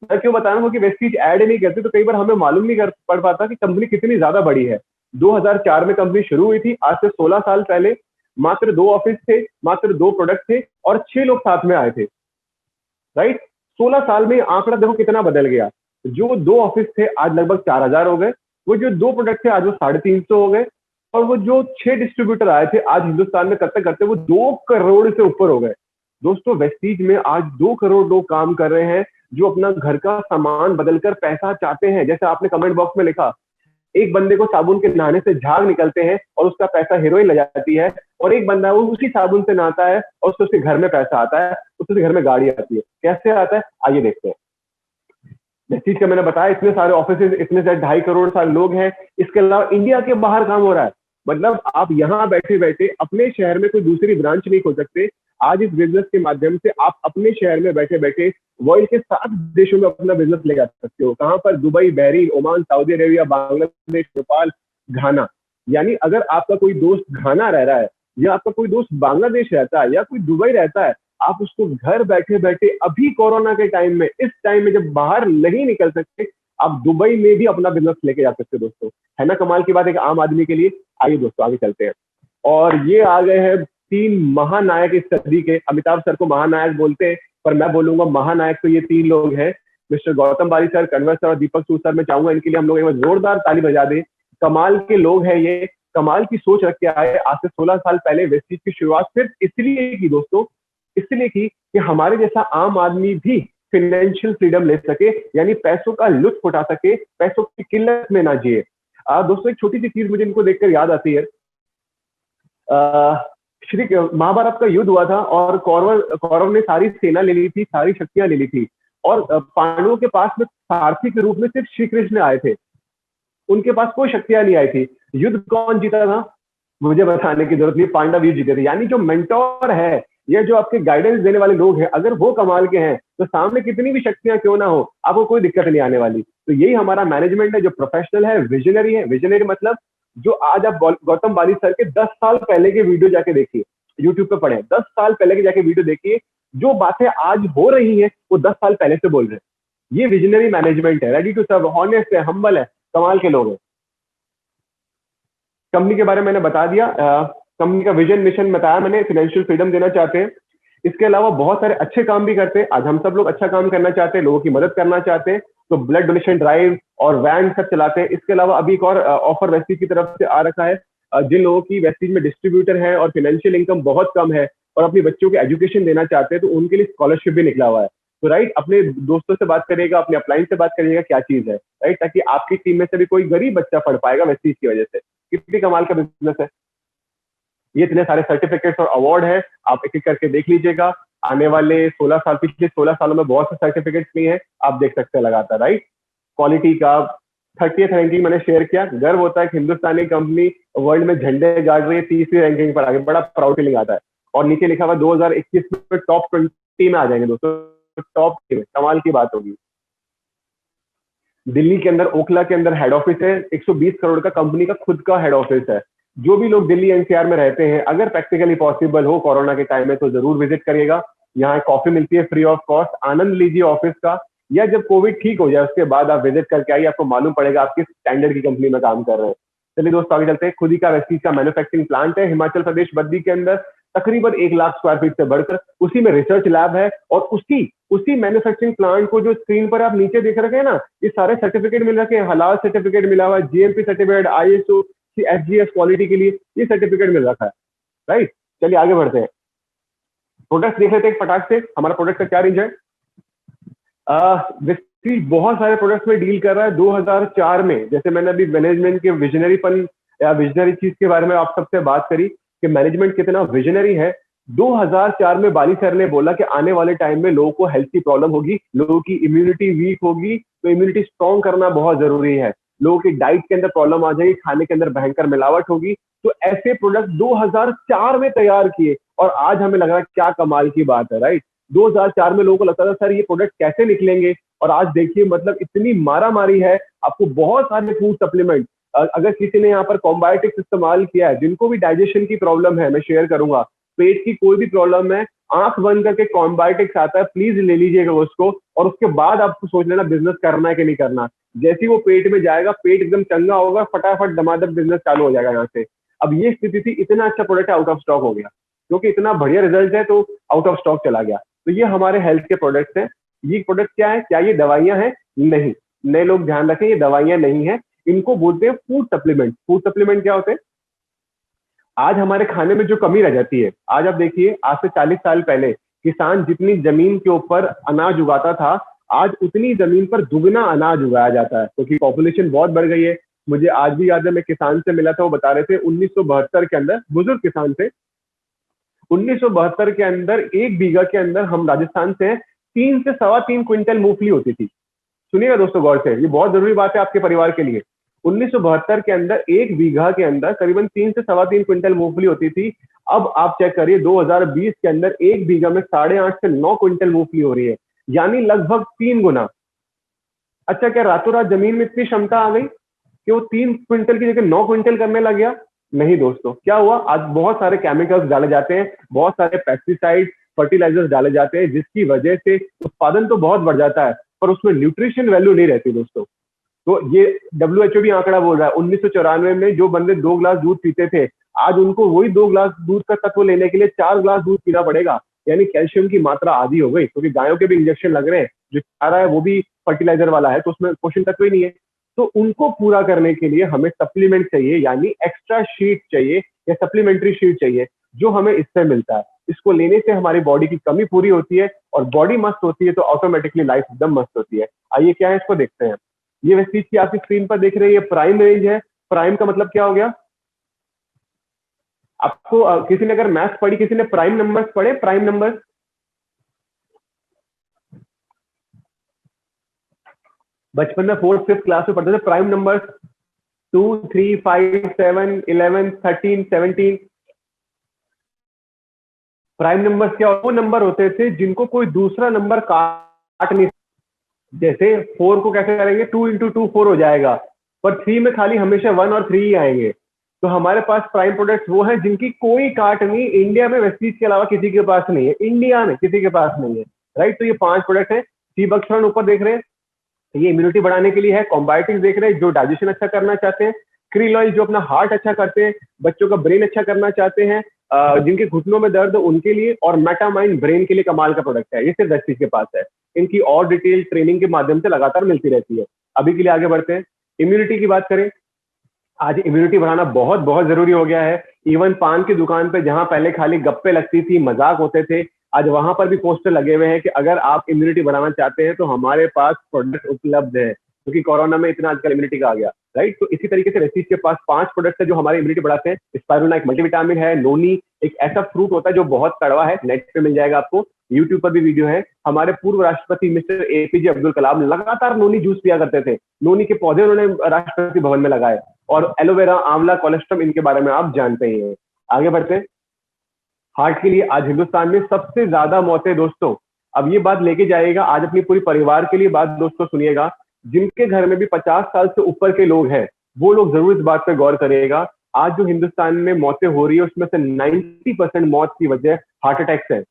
मैं क्यों बता रहा हूँ कि वेस्टीज ऐड नहीं करते, तो कई बार हमें मालूम नहीं कर पड़ पाता कि कंपनी कितनी ज्यादा बड़ी है। 2004 में कंपनी शुरू हुई थी, आज से 16 साल पहले मात्र 2 ऑफिस थे, मात्र 2 प्रोडक्ट थे और 6 लोग साथ में आए थे, राइट? 16 साल में आंकड़ा देखो कितना बदल गया। जो 2 ऑफिस थे आज लगभग 4000 हो गए, वो जो 2 प्रोडक्ट थे आज वो 350 हो गए, और वो जो 6 डिस्ट्रीब्यूटर आए थे आज हिंदुस्तान में करते करते वो 2 करोड़ से ऊपर हो गए। दोस्तों वेस्टीज में आज 2 करोड़ लोग काम कर रहे हैं जो अपना घर का सामान बदलकर पैसा चाहते हैं। जैसे आपने कमेंट बॉक्स में लिखा, एक बंदे को साबुन के नहाने से झाग निकलते हैं और उसका पैसा हीरोइन लग जाती है, और एक बंदा वो उसी साबुन से नहाता है और उसके घर में पैसा आता है, उसके घर में गाड़ी आती है। कैसे आता है आइए देखते हैं। चीज का मैंने बताया, इतने सारे ऑफिस, इतने सारे 2.5 करोड़ सारे लोग हैं। इसके अलावा इंडिया के बाहर काम हो रहा है। मतलब आप यहाँ बैठे बैठे अपने शहर में कोई दूसरी ब्रांच नहीं खोल सकते। आज इस बिजनेस के माध्यम से आप अपने शहर में बैठे बैठे वर्ल्ड के 7 देशों में अपना बिजनेस ले जा सकते हो। कहाँ पर? Dubai, Bahrain, Oman, Saudi Arabia, Bangladesh, Nepal, Ghana. यानी अगर आपका कोई दोस्त घाना रह रहा है, या आपका कोई दोस्त बांग्लादेश रहता है, या कोई दुबई रहता है, आप उसको घर बैठे बैठे अभी कोरोना के टाइम में, इस टाइम में जब बाहर नहीं निकल सकते, आप दुबई में भी अपना बिजनेस लेके जा सकते हो। दोस्तों है ना कमाल की बात एक आम आदमी के लिए। आइए दोस्तों आगे चलते हैं। और ये आ गए हैं 3 महानायक इस सदी के। अमिताभ सर को महानायक बोलते हैं, पर मैं बोलूंगा महानायक तो ये 3 लोग हैं, मिस्टर गौतम बाली सर, कन्वर सर और दीपक सूद सर। मैं चाहूंगा इनके लिए हम लोग एक बार जोरदार ताली बजा दें। कमाल के लोग हैं ये, कमाल की सोच रख के आए। आज से 16 साल पहले वेस्टीज की शुरुआत सिर्फ इसलिए की दोस्तों, इसलिए की कि हमारे जैसा आम आदमी भी फाइनेंशियल फ्रीडम ले सके, यानी पैसों का लुत्फ उठा सके, पैसों की किल्लत में ना जिए। दोस्तों एक छोटी सी चीज मुझे इनको देखकर याद आती है। श्री महाभारत का युद्ध हुआ था और कौरव ने सारी सेना ले ली थी, सारी शक्तियां ले ली थी, और पांडवों के पास में सारथी के रूप में सिर्फ श्री कृष्ण आए थे। उनके पास कोई शक्तियां नहीं आई थी। युद्ध कौन जीता था मुझे बताने की जरूरत नहीं, पांडव ही जीते थे। यानी जो मेंटोर है, ये जो आपके गाइडेंस देने वाले लोग हैं, अगर वो कमाल के हैं तो सामने कितनी भी शक्तियां क्यों ना हो, आपको कोई दिक्कत नहीं आने वाली। तो यही हमारा मैनेजमेंट है जो प्रोफेशनल है, विजनरी है। विजनरी मतलब जो आज आप गौतम बाली सर के 10 साल पहले के वीडियो जाके देखिए, यूट्यूब पे पढ़े, 10 साल पहले के जाके वीडियो देखिए, जो बातें आज हो रही है वो 10 साल पहले से बोल रहे हैं। ये विजनरी मैनेजमेंट है, रेडी टू सर्व, हॉनेस्ट है, हम्बल है, कमाल के लोग हैं। कंपनी के बारे में मैंने बता दिया, कंपनी का विजन मिशन बताया मैंने, फाइनेंशियल फ्रीडम देना चाहते हैं। इसके अलावा बहुत सारे अच्छे काम भी करते हैं। आज हम सब लोग अच्छा काम करना चाहते हैं, लोगों की मदद करना चाहते हैं, तो ब्लड डोनेशन ड्राइव और वैन सब चलाते हैं। इसके अलावा अभी एक और ऑफर वेस्टीज की तरफ से आ रखा है। जिन लोगों की वेस्टीज में डिस्ट्रीब्यूटर है और फाइनेंशियल इनकम बहुत कम है और अपने बच्चों को एजुकेशन देना चाहते हैं, तो उनके लिए स्कॉलरशिप भी निकला हुआ है। तो राइट, अपने दोस्तों से बात करिएगा, अपने अपलाइन से बात करिएगा क्या चीज है, राइट, ताकि आपकी टीम में से भी कोई गरीब बच्चा पढ़ पाएगा वेस्टीज की वजह से। कितनी कमाल का बिजनेस है ये। इतने सारे सर्टिफिकेट्स और अवार्ड है, आप एक एक करके देख लीजिएगा। आने वाले 16 साल, पिछले 16 सालों में बहुत से सर्टिफिकेट्स भी हैं, आप देख सकते हैं लगातार, राइट। क्वालिटी का 30th रैंकिंग मैंने शेयर किया। गर्व होता है कि हिंदुस्तानी कंपनी वर्ल्ड में झंडे गाड़ रही है, 30वीं रैंकिंग पर आगे, बड़ा प्राउड फीलिंग आता है। और नीचे लिखा हुआ 2021 में टॉप 20 में आ जाएंगे दोस्तों, टॉप 20 में, कमाल की बात होगी। दिल्ली के अंदर ओखला के अंदर हेड ऑफिस है, 120 करोड़ का कंपनी का खुद का हेड ऑफिस है। जो भी लोग दिल्ली एनसीआर में रहते हैं, अगर प्रैक्टिकली पॉसिबल हो कोरोना के टाइम में, तो जरूर विजिट करिएगा। यहाँ कॉफी मिलती है फ्री ऑफ कॉस्ट, आनंद लीजिए ऑफिस का, या जब कोविड ठीक हो जाए उसके बाद आप विजिट करके आइए, आपको मालूम पड़ेगा आप किस स्टैंडर्ड की कंपनी में काम कर रहे हैं। चलिए दोस्तों आगे चलते हैं। खुद ही का वेस्टीज का मैन्युफैक्चरिंग प्लांट है हिमाचल प्रदेश बद्दी के अंदर। तकरीबन 1 लाख स्क्वायर फीट से बढ़कर, उसी में रिसर्च लैब है, और उसी मैन्युफैक्चरिंग प्लांट को जो स्क्रीन पर आप नीचे देख रखे हैं ना, ये सारे सर्टिफिकेट मिल रखे हैं, हलाल सर्टिफिकेट मिला हुआ है, GMP certificate, ISO, SGS quality के लिए ये सर्टिफिकेट मिल रखा है, राइट। चलिए आगे बढ़ते हैं, प्रोडक्ट देख लेते हैं फटाक से, हमारा प्रोडक्ट का क्या रेंज है। वेस्टीज बहुत सारे प्रोडक्ट्स में डील कर रहा है 2004 में। जैसे मैंने अभी मैनेजमेंट के विजनरीपन या विजनरी चीज के बारे में आप सबसे बात करी कि मैनेजमेंट कितना विजनरी है। 2004 में बाली सर ने बोला कि आने वाले टाइम में लोगों को हेल्थ की प्रॉब्लम होगी, लोगों की इम्यूनिटी वीक होगी, तो इम्यूनिटी स्ट्रॉन्ग करना बहुत जरूरी है, लोगों की डाइट के अंदर प्रॉब्लम आ जाएगी, खाने के अंदर भयंकर मिलावट होगी। तो ऐसे प्रोडक्ट 2004 में तैयार किए, और आज हमें लग रहा है क्या कमाल की बात है, राइट। 2004 में लोगों को लगता था सर ये प्रोडक्ट कैसे निकलेंगे, और आज देखिए मतलब इतनी मारा मारी है। आपको बहुत सारे फूड सप्लीमेंट, अगर किसी ने यहाँ पर कॉम्बायोटिक्स इस्तेमाल किया है, जिनको भी डाइजेशन की प्रॉब्लम है, मैं शेयर करूंगा, पेट की कोई भी प्रॉब्लम है, आंख बंद करके कॉम्बायोटिक्स आता है, प्लीज ले लीजिएगा उसको, और उसके बाद आपको सोच लेना बिजनेस करना है कि नहीं करना। जैसे ही वो पेट में जाएगा, पेट एकदम चंगा होगा, फटाफट दमादम बिजनेस चालू हो जाएगा यहाँ से। अब ये स्थिति थी, इतना अच्छा प्रोडक्ट आउट ऑफ स्टॉक हो गया, क्योंकि इतना बढ़िया रिजल्ट है तो आउट ऑफ स्टॉक चला गया। तो ये हमारे हेल्थ के प्रोडक्ट्स हैं। ये प्रोडक्ट क्या है, क्या ये दवाइयां हैं? नहीं, नए लोग ध्यान रखें, ये दवाइयां नहीं है, इनको बोलते हैं फूड सप्लीमेंट। फूड सप्लीमेंट क्या होते हैं? आज हमारे खाने में जो कमी रह जाती है, आज आप देखिए, आज से 40 साल पहले किसान जितनी जमीन के ऊपर अनाज उगाता था, आज उतनी जमीन पर दुगना अनाज उगाया जाता है, क्योंकि पॉपुलेशन बहुत बढ़ गई है। मुझे आज भी याद है, मैं किसान से मिला था, वो बता रहे थे 1972 के अंदर, बुजुर्ग किसान थे, 1972 के अंदर 1 बीघा के अंदर, हम राजस्थान से हैं, 3 से सवा 3 क्विंटल मूंगफली होती थी। सुनिएगा दोस्तों गौर से, ये बहुत जरूरी बात है आपके परिवार के लिए। 1972 के अंदर 1 बीघा के अंदर करीबन 3 से सवा 3 क्विंटल मूंगफली होती थी। अब आप चेक करिए 2020 के अंदर 1 बीघा में 8.5 से 9 क्विंटल मूंगफली हो रही है, यानी लगभग 3 गुना। अच्छा, क्या रातों रात जमीन में इतनी क्षमता आ गई कि वो 3 क्विंटल की जगह 9 क्विंटल करने लग गया? नहीं दोस्तों, क्या हुआ, आज बहुत सारे केमिकल्स डाले जाते हैं, बहुत सारे पेस्टिसाइड, फर्टिलाइजर्स डाले जाते हैं, जिसकी वजह से उत्पादन तो बहुत बढ़ जाता है, पर उसमें न्यूट्रिशन वैल्यू नहीं रहती दोस्तों। तो ये WHO भी आंकड़ा बोल रहा है, 1994 में जो बंदे 2 गिलास दूध पीते थे, आज उनको वही 2 गिलास दूध का तत्व लेने के लिए 4 गिलास दूध पीना पड़ेगा, यानी कैल्शियम की मात्रा आधी हो गई, क्योंकि गायों के भी इंजेक्शन लग रहे हैं, जो खा रहा है वो भी फर्टिलाइजर वाला है, तो उसमें पोषण तत्व ही नहीं है। तो उनको पूरा करने के लिए हमें सप्लीमेंट चाहिए, यानी एक्स्ट्रा शीट चाहिए या सप्लीमेंट्री शीट चाहिए, जो हमें इससे मिलता है। इसको लेने से हमारी बॉडी की कमी पूरी होती है, और बॉडी मस्त होती है तो ऑटोमेटिकली लाइफ एकदम मस्त होती है। आइए क्या है, इसको देखते हैं। ये वेस्टीज की आपकी स्क्रीन पर देख रहे हैं, ये प्राइम रेंज है। प्राइम का मतलब क्या हो गया? आपको किसी ने अगर मैथ्स पढ़ी, किसी ने प्राइम नंबर्स पढ़े? प्राइम नंबर्स बचपन में 4th 5th क्लास में पढ़ते थे। Prime numbers 2, 3, 5, 7, 11, 13, 17। प्राइम नंबर्स क्या, वो नंबर होते थे जिनको कोई दूसरा नंबर काट नहीं। जैसे 4 को कैसे करेंगे, 2 इंटू 2 4 हो जाएगा, पर 3 में खाली हमेशा 1 और 3 ही आएंगे। तो हमारे पास प्राइम प्रोडक्ट्स वो हैं जिनकी कोई काट नहीं, इंडिया में वेस्टीज के अलावा किसी के पास नहीं है, इंडिया में किसी के पास नहीं है, राइट। तो ये 5 प्रोडक्ट है। सी बक्सरन ऊपर देख रहे हैं, ये इम्यूनिटी बढ़ाने के लिए है। कॉम्बायोटिक्स देख रहे हैं, जो डाइजेशन अच्छा करना चाहते हैं। क्रिल ऑयल जो अपना हार्ट अच्छा करते हैं, बच्चों का ब्रेन अच्छा करना चाहते हैं, जिनके घुटनों में दर्द उनके लिए। और मेटामाइन ब्रेन के लिए कमाल का प्रोडक्ट है, ये सिर्फ वेस्टीज के पास है। इनकी और डिटेल ट्रेनिंग के माध्यम से लगातार मिलती रहती है। अभी के लिए आगे बढ़ते हैं, इम्यूनिटी की बात करें। आज इम्यूनिटी बढ़ाना बहुत बहुत जरूरी हो गया है। इवन पान की दुकान पे जहां पहले खाली गप्पे लगती थी, मजाक होते थे, आज वहां पर भी पोस्टर लगे हुए हैं कि अगर आप इम्यूनिटी बढ़ाना चाहते हैं तो हमारे पास प्रोडक्ट उपलब्ध है, क्योंकि कोरोना में इतना आजकल इम्यूनिटी का आ गया, राइट। तो इसी तरीके से वेस्टीज के पास 5 प्रोडक्ट्स है जो हमारी इम्यूनिटी बढ़ाते हैं। स्पाइरुलिना एक मल्टीविटामिन है। नोनी एक ऐसा फ्रूट होता है जो बहुत कड़वा है, नेट पे मिल जाएगा आपको, यूट्यूब पर भी वीडियो है। हमारे पूर्व राष्ट्रपति मिस्टर APJ अब्दुल कलाम लगातार नोनी जूस पिया करते थे, नोनी के पौधे उन्होंने राष्ट्रपति भवन में लगाए। और एलोवेरा, आंवला, कोलेस्ट्रम, इनके बारे में आप जानते ही हैं। आगे बढ़ते हैं। हार्ट के लिए आज हिंदुस्तान में सबसे ज्यादा मौतें दोस्तों, अब ये बात लेके जाएगा आज अपनी पूरी परिवार के लिए बात दोस्तों सुनिएगा। जिनके घर में भी 50 साल से ऊपर के लोग हैं, वो लोग जरूर इस बात पे गौर करिएगा। आज जो हिंदुस्तान में मौतें हो रही है, उसमें से 90% मौत की वजह हार्ट अटैक से है।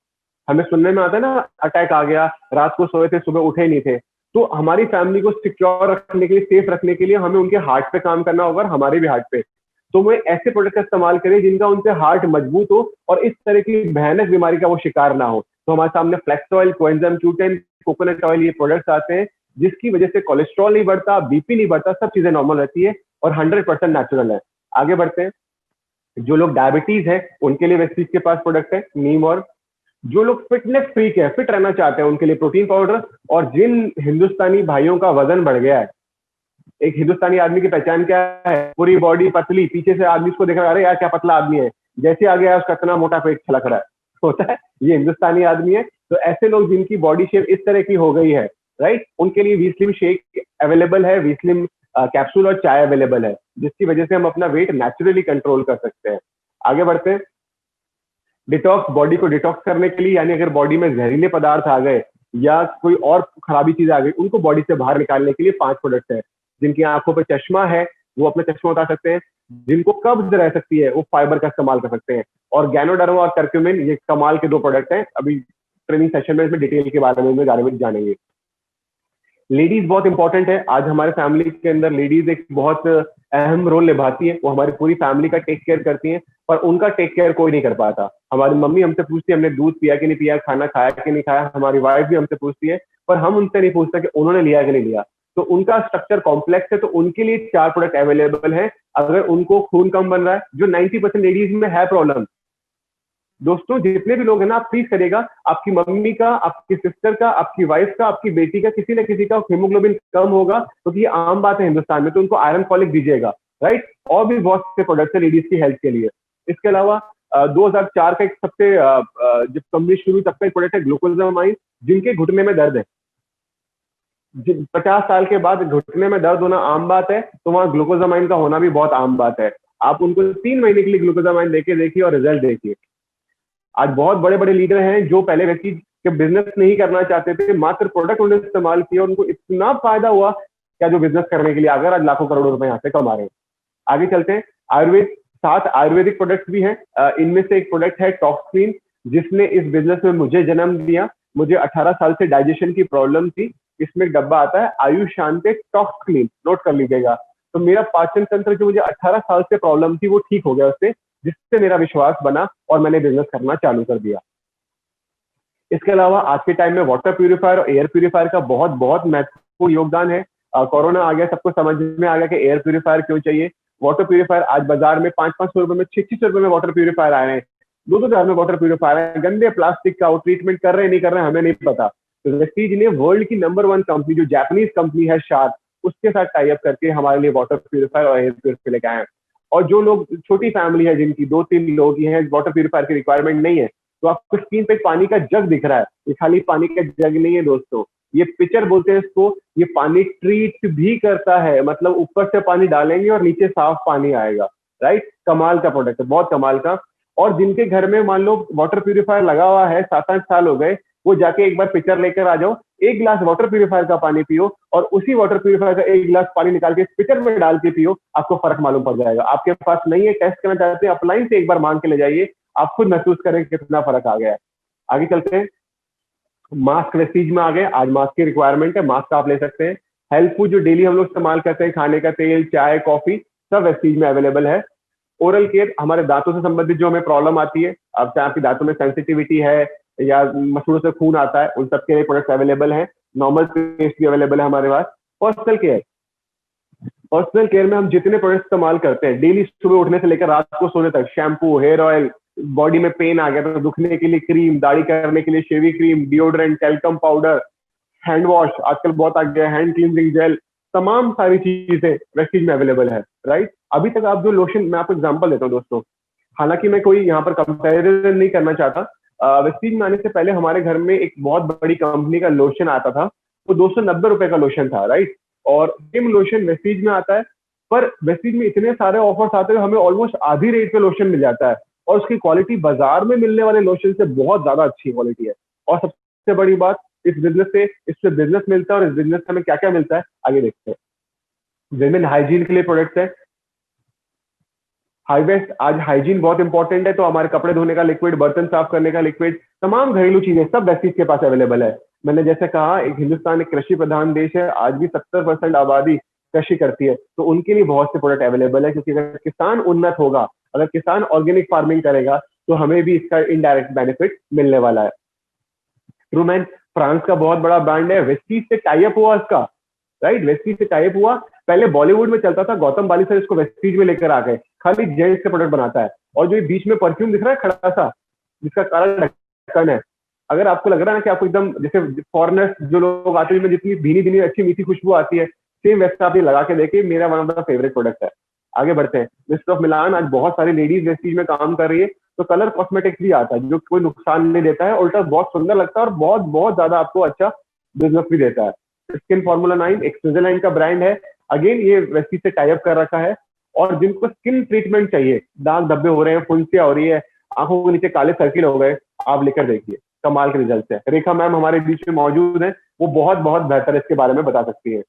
हमें सुनने में आता है ना, अटैक आ गया, रात को सोए थे, सुबह उठे नहीं थे। तो हमारी फैमिली को सिक्योर रखने के लिए, सेफ रखने के लिए हमें उनके हार्ट पे काम करना होगा, और हमारे भी हार्ट पे। तो वो ऐसे प्रोडक्ट का इस्तेमाल करें जिनका उनसे हार्ट मजबूत हो और इस तरह की भयानक बीमारी का वो शिकार ना हो। तो हमारे सामने flax oil, coenzyme Q10, coconut oil, ये प्रोडक्ट्स आते हैं जिसकी वजह से कोलेस्ट्रॉल नहीं बढ़ता, बीपी नहीं बढ़ता, सब चीजें नॉर्मल रहती है और 100% नेचुरल है। आगे बढ़ते हैं। जो लोग डायबिटीज है उनके लिए वेस्टीज के पास प्रोडक्ट है नीम। और जो लोग फिटनेस फ्रीक है, फिट रहना चाहते हैं, उनके लिए प्रोटीन पाउडर। और जिन हिंदुस्तानी भाइयों का वजन बढ़ गया है, एक हिंदुस्तानी आदमी की पहचान क्या है? पूरी बॉडी पतली, पीछे से आदमी उसको देख रहा है, अरे यार क्या पतला आदमी है, जैसे आ गया उसका इतना मोटा पेट छलक रहा है, होता है, ये हिंदुस्तानी आदमी है। तो ऐसे लोग जिनकी बॉडी शेप इस तरह की हो गई है, राइट, उनके लिए वीस्लिम शेक अवेलेबल है, वीस्लिम कैप्सूल और चाय अवेलेबल है, जिसकी वजह से हम अपना वेट नेचुरली कंट्रोल कर सकते हैं। आगे बढ़ते हैं। डिटॉक्स, बॉडी को डिटॉक्स करने के लिए, यानी अगर बॉडी में जहरीले पदार्थ आ गए या कोई और खराबी चीज आ गई, उनको बॉडी से बाहर निकालने के लिए 5 प्रोडक्ट है। जिनकी आंखों पर चश्मा है वो अपना चश्मा उतार सकते हैं, जिनको कब्ज रह सकती है वो फाइबर का इस्तेमाल कर सकते हैं। और गैनोडर्मा और करक्यूमिन, ये कमाल के 2 प्रोडक्ट हैं। अभी ट्रेनिंग सेशन में इसमें डिटेल के बारे में जानेंगे। लेडीज बहुत इंपॉर्टेंट है। आज हमारे फैमिली के अंदर लेडीज एक बहुत अहम रोल निभाती है, वो हमारी पूरी फैमिली का टेक केयर करती हैं, पर उनका टेक केयर कोई नहीं कर पाता। हमारी मम्मी हमसे पूछती है हमने दूध पिया कि नहीं पिया, खाना खाया कि नहीं खाया, हमारी वाइफ भी हमसे पूछती है, पर हम उनसे नहीं पूछते कि उन्होंने लिया कि नहीं लिया। तो उनका स्ट्रक्चर कॉम्प्लेक्स है, तो उनके लिए 4 प्रोडक्ट अवेलेबल है अगर उनको खून कम बन रहा है, जो 90% लेडीज में है प्रॉब्लम। दोस्तों जितने भी लोग हैं ना, आप प्लीज करेगा, आपकी मम्मी का, आपकी सिस्टर का, आपकी वाइफ का, आपकी बेटी का, किसी न किसी का हीमोग्लोबिन कम होगा, क्योंकि ये आम बात है हिंदुस्तान में, तो उनको आयरन फॉलिक दीजिएगा, राइट। और भी बहुत से प्रोडक्ट्स है लेडीज की हेल्थ के लिए। इसके अलावा 2004 का एक सबसे जब कंपनी शुरू हुई तब का एक प्रोडक्ट है ग्लूकोजामाइन। जिनके घुटने में दर्द है, 50 साल के बाद घुटने में दर्द होना आम बात है, तो वहां ग्लूकोजामाइन का होना भी बहुत आम बात है। आप उनको 3 महीने के लिए ग्लूकोजामाइन देके देखिए और रिजल्ट देखिए। आज बहुत बड़े बड़े लीडर हैं जो पहले व्यक्ति के बिजनेस नहीं करना चाहते थे, मात्र प्रोडक्ट उन्होंने इस्तेमाल किया, उनको इतना फायदा हुआ क्या, जो बिजनेस करने के लिए अगर आज लाखों करोड़ों रुपए यहाँ से कमा रहे हैं। आगे चलते हैं। आयुर्वेद, 7 आयुर्वेदिक प्रोडक्ट्स भी हैं। इनमें से एक प्रोडक्ट है टॉक्सक्लीन, जिसने इस बिजनेस में मुझे जन्म दिया। मुझे 18 साल से डाइजेशन की प्रॉब्लम थी। इसमें एक डब्बा आता है आयुष शांति टॉक्सक्लीन, नोट कर लीजिएगा। तो मेरा पाचन तंत्र जो मुझे 18 साल से प्रॉब्लम थी वो ठीक हो गया उससे, जिससे मेरा विश्वास बना और मैंने बिजनेस करना चालू कर दिया। इसके अलावा आज के टाइम में वाटर प्यूरिफायर और एयर प्यूरिफायर का बहुत बहुत महत्वपूर्ण योगदान है। कोरोना आ गया, सबको समझ में आ गया कि एयर प्यूरिफायर क्यों चाहिए। वाटर प्यूरिफायर आज बाजार में 500-500 रुपए में, 600 रुपए में वाटर प्यूरिफायर आए हैं, 2-2 हजार में वाटर प्यूरिफायर है। गंदे प्लास्टिक का वो ट्रीटमेंट कर रहे हैं नहीं कर रहे हैं हमें नहीं पता। तो वेस्टीज ने वर्ल्ड की नंबर 1 कंपनी जो जापानीज कंपनी है शार्क, उसके साथ टाई अप करके हमारे लिए वाटर प्यूरिफायर और एयर प्यूरिफायर लेके आए हैं। और जो लोग, छोटी फैमिली है जिनकी 2-3 लोग ही हैं, वाटर प्यूरिफायर की रिक्वायरमेंट नहीं है, तो आपको स्क्रीन पे पानी का जग दिख रहा है, ये खाली पानी का जग नहीं है दोस्तों, ये पिचर बोलते हैं इसको। ये पानी ट्रीट भी करता है, मतलब ऊपर से पानी डालेंगे और नीचे साफ पानी आएगा, राइट। कमाल का प्रोडक्ट है, बहुत कमाल का। और जिनके घर में मान लो वाटर प्यूरिफायर लगा हुआ है, 7-8 साल हो गए, वो जाके एक बार पिक्चर लेकर आ जाओ, 1 गिलास वाटर प्यूरिफायर का पानी पियो और उसी वाटर प्यूरिफायर का 1 गिलास पानी निकाल के पिक्चर में डाल के पियो, आपको फर्क मालूम पड़ जाएगा। आपके पास नहीं है, टेस्ट करना चाहते हैं, अपलाइन से एक बार मांग के ले जाइए, आप खुद महसूस करें कितना फर्क आ गया है। आगे चलते हैं। मास्क वेस्टीज में आ गए, आज मास्क की रिक्वायरमेंट है, मास्क आप ले सकते हैं। हेल्थ फूड जो डेली हम लोग इस्तेमाल करते हैं, खाने का तेल, चाय, कॉफी, सब वेस्टीज में अवेलेबल है। ओरल केयर, हमारे दांतों से संबंधित जो हमें प्रॉब्लम आती है, अब चाहे आपके दांतों में सेंसिटिविटी है या मसूड़ों से खून आता है, उन सब के लिए प्रोडक्ट अवेलेबल है। नॉर्मल पेस्ट भी अवेलेबल है हमारे पास। पर्सनल केयर, पर्सनल केयर में हम जितने प्रोडक्ट इस्तेमाल करते हैं डेली, सुबह उठने से लेकर रात को सोने तक, शैम्पू, हेयर ऑयल, बॉडी में पेन आ गया तो दुखने के लिए क्रीम, दाढ़ी करने के लिए शेवी cream, deodorant, talcum powder, hand wash आजकल बहुत आ गया, हैंड क्लींजिंग जेल, तमाम सारी चीजें वेस्टीज में अवेलेबल है, राइट। अभी तक आप जो लोशन, मैं आपको एग्जांपल देता हूँ दोस्तों, हालांकि मैं कोई यहाँ पर कंपैरिजन नहीं करना चाहता। वेस्टीज में आने से पहले हमारे घर में एक बहुत बड़ी कंपनी का लोशन आता था, वो 290 रुपए का लोशन था, राइट। और सेम लोशन वेस्टीज में आता है, पर वेस्टीज में इतने सारे ऑफर्स आते हैं, हमें ऑलमोस्ट आधी रेट पे लोशन मिल जाता है और उसकी क्वालिटी बाजार में मिलने वाले लोशन से बहुत ज्यादा अच्छी क्वालिटी है। और सबसे बड़ी बात, इस बिजनेस से, इससे बिजनेस मिलता है और इस बिजनेस से हमें क्या क्या मिलता है आगे देखते हैं। विमेन हाइजीन के लिए प्रोडक्ट्स है। हाईवेस्ट, आज हाइजीन बहुत इंपॉर्टेंट है, तो हमारे कपड़े धोने का लिक्विड, बर्तन साफ करने का लिक्विड, तमाम घरेलू चीजें सब वेस्टीज के पास अवेलेबल है। मैंने जैसे कहा, एक हिंदुस्तान एक कृषि प्रधान देश है, आज भी 70% आबादी कृषि करती है, तो उनके लिए बहुत से प्रोडक्ट अवेलेबल है, क्योंकि अगर किसान उन्नत होगा, अगर किसान ऑर्गेनिक फार्मिंग करेगा, तो हमें भी इसका इनडायरेक्ट बेनिफिट मिलने वाला है। ट्रूमैन फ्रांस का बहुत बड़ा ब्रांड है, वेस्टीज से टाई अप हुआ इसका, राइट, वेस्टीज से टाई अप हुआ। पहले बॉलीवुड में चलता था, गौतम बाली सर इसको वेस्टीज में लेकर आ गए, खाली जेंट्स का प्रोडक्ट बनाता है। और जो ये बीच में परफ्यूम दिख रहा है खड़ा सा, जिसका काला ढक्कन है, अगर आपको लग रहा है ना कि आपको एकदम जैसे फॉरनर्स जो लोग आते हैं, जितनी भीनी भीनी अच्छी मीठी खुशबू आती है, सेम वैसा आप ये लगा के देखिए, मेरा one of the favourite product है। आगे बढ़ते हैं। मिस्टर ऑफ मिलान, आज बहुत सारी लेडीज वेस्टीज में काम कर रही है, तो कलर कॉस्मेटिक्स भी आता है जो कोई नुकसान नहीं देता है, उल्टा बहुत सुंदर लगता है और बहुत बहुत ज्यादा आपको अच्छा बिजनेस भी देता है। स्किन फॉर्मूला 9 एक स्विट्जरलैंड का ब्रांड है, अगेन ये वेस्टीज से टाई अप कर रखा है। और जिनको स्किन ट्रीटमेंट चाहिए, दाग धब्बे हो रहे हैं, फुंसिया हो रही है, आंखों के नीचे काले सर्किल हो गए, आप लेकर देखिए, कमाल के रिजल्ट है। रेखा मैम हमारे बीच में मौजूद है, वो बहुत बहुत बेहतर इसके बारे में बता सकती है।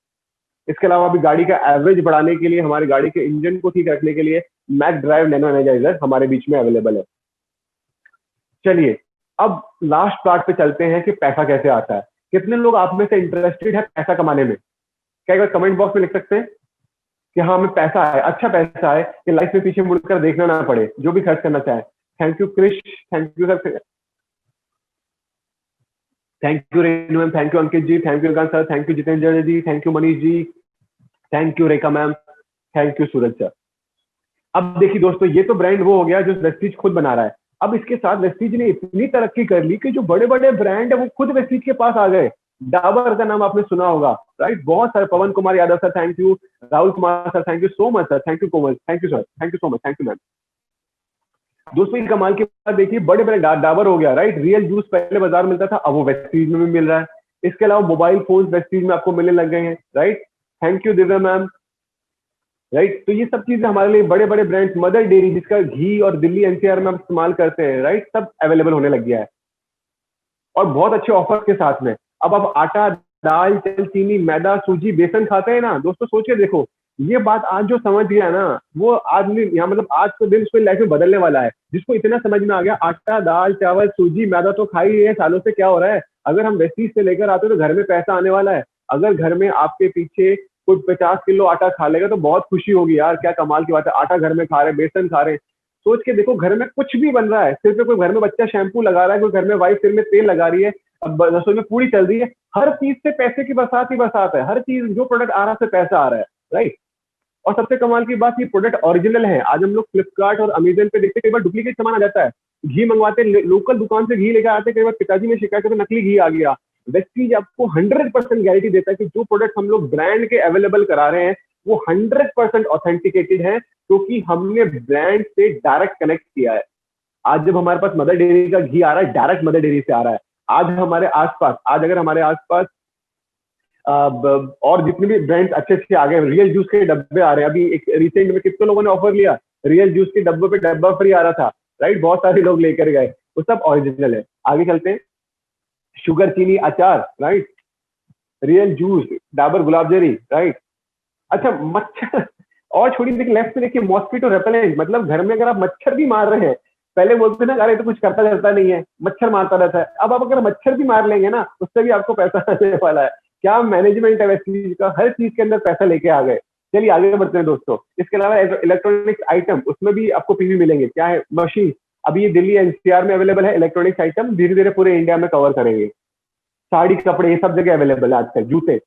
इसके अलावा भी गाड़ी का एवरेज बढ़ाने के लिए, हमारी गाड़ी के इंजन को ठीक रखने के लिए मैक ड्राइव नैनो एनर्जाइजर हमारे बीच में अवेलेबल है। चलिए अब लास्ट पार्ट पे चलते हैं कि पैसा कैसे आता है। कितने लोग आप में से इंटरेस्टेड है पैसा कमाने में? क्या एक बार कमेंट बॉक्स में लिख सकते हैं कि हाँ हमें पैसा है, अच्छा पैसा है, कि लाइफ में पीछे मुड़कर देखना ना पड़े, जो भी खर्च करना चाहे। Thank you Krish, thank you sir, thank you Renu ma'am, thank you Ankit ji, thank you sir, thank you Jitendra ji, thank you Manish ji, thank you Rekha ma'am, thank you Suraj sir. अब देखिए दोस्तों, ये तो ब्रांड वो हो गया जो वेस्टीज खुद बना रहा है। अब इसके साथ वेस्टीज ने इतनी तरक्की कर ली कि जो बड़े बड़े ब्रांड है वो खुद वेस्टीज के पास आ गए। डाबर का नाम आपने सुना होगा, राइट, बहुत सारे, Pawan Kumar Yadav sir thank you, Rahul Kumar sir thank you so much sir, thank you Komal, thank you sir, thank you so much, thank you ma'am. दोस्तों इस कमाल के बाद देखिए, बड़े बड़े डाबर हो गया, राइट, रियल जूस पहले बाजार मिलता था, अब वो वेस्टीज में भी मिल रहा है। इसके अलावा मोबाइल फोन वेस्टीज में आपको मिलने लग गए हैं, right, thank you Divya ma'am, right. तो ये सब चीजें हमारे लिए बड़े बड़े ब्रांड्स, मदर डेयरी जिसका घी और दिल्ली एनसीआर में हम इस्तेमाल करते हैं, राइट, सब अवेलेबल होने लग गया है और बहुत अच्छे ऑफर के साथ में। अब आप आटा, दाल, तेल, चीनी, मैदा, सूजी, बेसन खाते हैं ना दोस्तों, सोच के देखो, ये बात आज जो समझ गया ना, वो आदमी यहाँ मतलब आज के दिन उसको लाइफ में बदलने वाला है। जिसको इतना समझ में आ गया, आटा, दाल, चावल, सूजी, मैदा तो खा ही रहे हैं सालों से, क्या हो रहा है, अगर हम वेस्टीज से लेकर आते हैं तो घर में पैसा आने वाला है। अगर घर में आपके पीछे कोई 50 किलो आटा खा लेगा तो बहुत खुशी होगी यार, क्या कमाल की बात है, आटा घर में खा रहे, बेसन खा रहे। सोच के देखो, घर में कुछ भी बन रहा है, सिर्फ कोई घर में बच्चा शैम्पू लगा रहा है, कोई घर में वाइफ सिर में तेल लगा रही है, अब रसोई में पूरी चल रही है, हर चीज से पैसे की बरसात ही बरसात है। हर चीज जो प्रोडक्ट आ रहा है से पैसा आ रहा है, राइट। और सबसे कमाल की बात, ये प्रोडक्ट ओरिजिनल है। आज हम लोग फ्लिपकार्ट और अमेजन पे देखते, कई बार डुप्लीकेट सामान आ जाता है। घी मंगवाते, लोकल दुकान से घी लेकर आते, कई बार पिताजी में शिकायत करते नकली घी आ गया। वेस्टीज आपको 100% गारंटी देता है कि जो प्रोडक्ट हम लोग ब्रांड के अवेलेबल करा रहे हैं वो 100% ऑथेंटिकेटेड है, क्योंकि हमने ब्रांड से डायरेक्ट कनेक्ट किया है। आज जब हमारे पास मदर डेयरी का घी आ रहा है, डायरेक्ट मदर डेयरी से आ रहा है। आज हमारे आसपास, आज अगर हमारे आसपास और जितने भी ब्रांड्स अच्छे अच्छे आ गए, रियल जूस के डब्बे आ रहे हैं। अभी एक रिसेंट में कितने लोगों ने ऑफर लिया, रियल जूस के डब्बे पे डब्बा फ्री आ रहा था, राइट, बहुत सारे लोग लेकर गए, वो सब ओरिजिनल है। आगे चलते हैं, शुगर, चीनी, अचार, राइट, रियल जूस, डाबर गुलाब जरी, राइट। अच्छा, मच्छर और छोड़ी, देखिए लेफ्ट में देखिए, मॉस्किटो रेपेलेंट, मतलब घर में अगर आप मच्छर भी मार रहे हैं, पहले बोलते ना अरे तो कुछ करता नहीं है, मच्छर मारता रहता है, अब आप अगर मच्छर भी मार लेंगे ना, उससे भी आपको पैसा आने वाला है। क्या मैनेजमेंट है वैसे चीज का, हर चीज के अंदर पैसा लेके आ गए। चलिए आगे बढ़ते हैं दोस्तों। इसके अलावा इलेक्ट्रॉनिक्स आइटम, उसमें भी आपको पीवी मिलेंगे। क्या है, मशीन, अभी ये दिल्ली एनसीआर में अवेलेबल है। इलेक्ट्रॉनिक्स आइटम धीरे धीरे पूरे इंडिया में कवर करेंगे। साड़ी, कपड़े, ये सब जगह अवेलेबल है आज तक, जूते।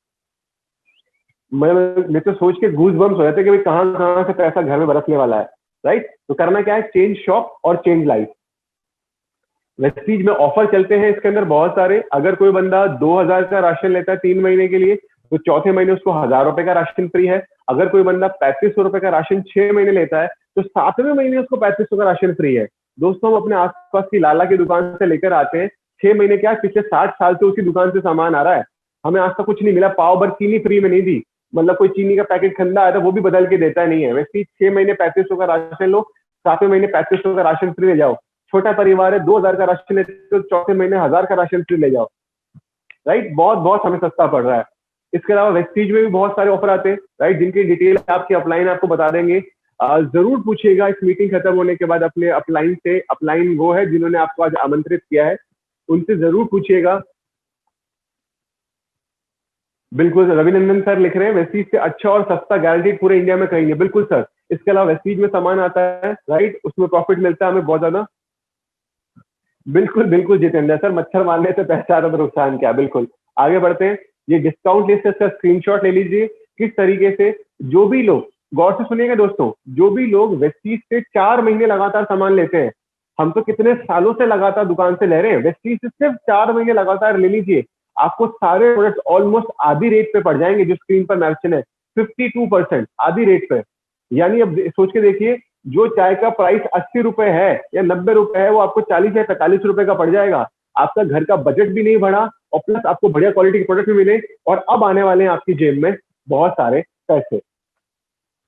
मैं तो सोच के गूज बम्स हो जाते कि भाई कहाँ कहाँ से पैसा घर में बरसने वाला है, राइट। तो करना क्या है, चेंज शॉप और चेंज लाइफ। वेस्टीज में ऑफर चलते हैं इसके अंदर बहुत सारे। अगर कोई बंदा 2000 का राशन लेता है 3 महीने के लिए, तो चौथे महीने उसको 1000 रुपए का राशन फ्री है। अगर कोई बंदा 3500 रुपए का राशन 6 महीने लेता है, तो 7वें महीने उसको 3500 का राशन फ्री है। दोस्तों, हम अपने आसपास की लाला की दुकान से लेकर आते हैं, 6 महीने क्या, पिछले 60 साल से उसी दुकान से सामान आ रहा है, हमें आज तक कुछ नहीं मिला। पाव भर चीनी फ्री में नहीं दी, मतलब कोई चीनी का पैकेट खंदा आया था वो भी बदल के देता नहीं है। वैसे 6 महीने 3500 का राशन लो, 7वें महीने 3500 का राशन फ्री ले जाओ। छोटा परिवार है, 2000 का राशन लेते तो चौथे महीने 1000 का राशन फ्री ले जाओ, राइट। बहुत बहुत हमें सस्ता पड़ रहा है। इसके अलावा वेस्टीज में भी बहुत सारे ऑफर आते हैं, राइट, जिनकी डिटेल आपकी अपलाइन आपको बता देंगे। जरूर पूछिएगा इस मीटिंग खत्म होने के बाद अपने अपलाइन से। अपलाइन वो है जिन्होंने आपको आज आमंत्रित किया है, उनसे जरूर पूछिएगा। बिल्कुल सर, रविनंदन सर लिख रहे हैं वेस्टीज से अच्छा और सस्ता गारंटीड पूरे इंडिया में कहीं नहीं। बिल्कुल सर, इसके अलावा वेस्टीज में सामान आता है, राइट, उसमें प्रॉफिट मिलता है हमें बहुत ज्यादा। बिल्कुल बिल्कुल जितेंद्र सर, मच्छर मारने से पैसा आता तो नुकसान क्या। बिल्कुल, आगे बढ़ते हैं। ये डिस्काउंट लिस्ट का स्क्रीनशॉट ले लीजिए। किस तरीके से जो भी लोग, गौर से सुनिएगा दोस्तों, जो भी लोग वेस्टीज से 4 महीने लगातार सामान लेते हैं, हम तो कितने सालों से लगातार दुकान से ले रहे हैं, वेस्टीज से सिर्फ 4 महीने लगातार ले लीजिए, आपको सारे प्रोडक्ट ऑलमोस्ट आधी रेट पे पड़ जाएंगे। जो स्क्रीन पर मेंशन है 52% आधी रेट पे। यानी अब सोच के देखिए, जो चाय का प्राइस 80 रुपए है या 90 रुपए है, वो आपको 40 या 45 रुपए का पड़ जाएगा। आपका घर का बजट भी नहीं बढ़ा और प्लस आपको बढ़िया क्वालिटी के प्रोडक्ट भी मिले, और अब आने वाले हैं आपकी जेब में बहुत सारे पैसे।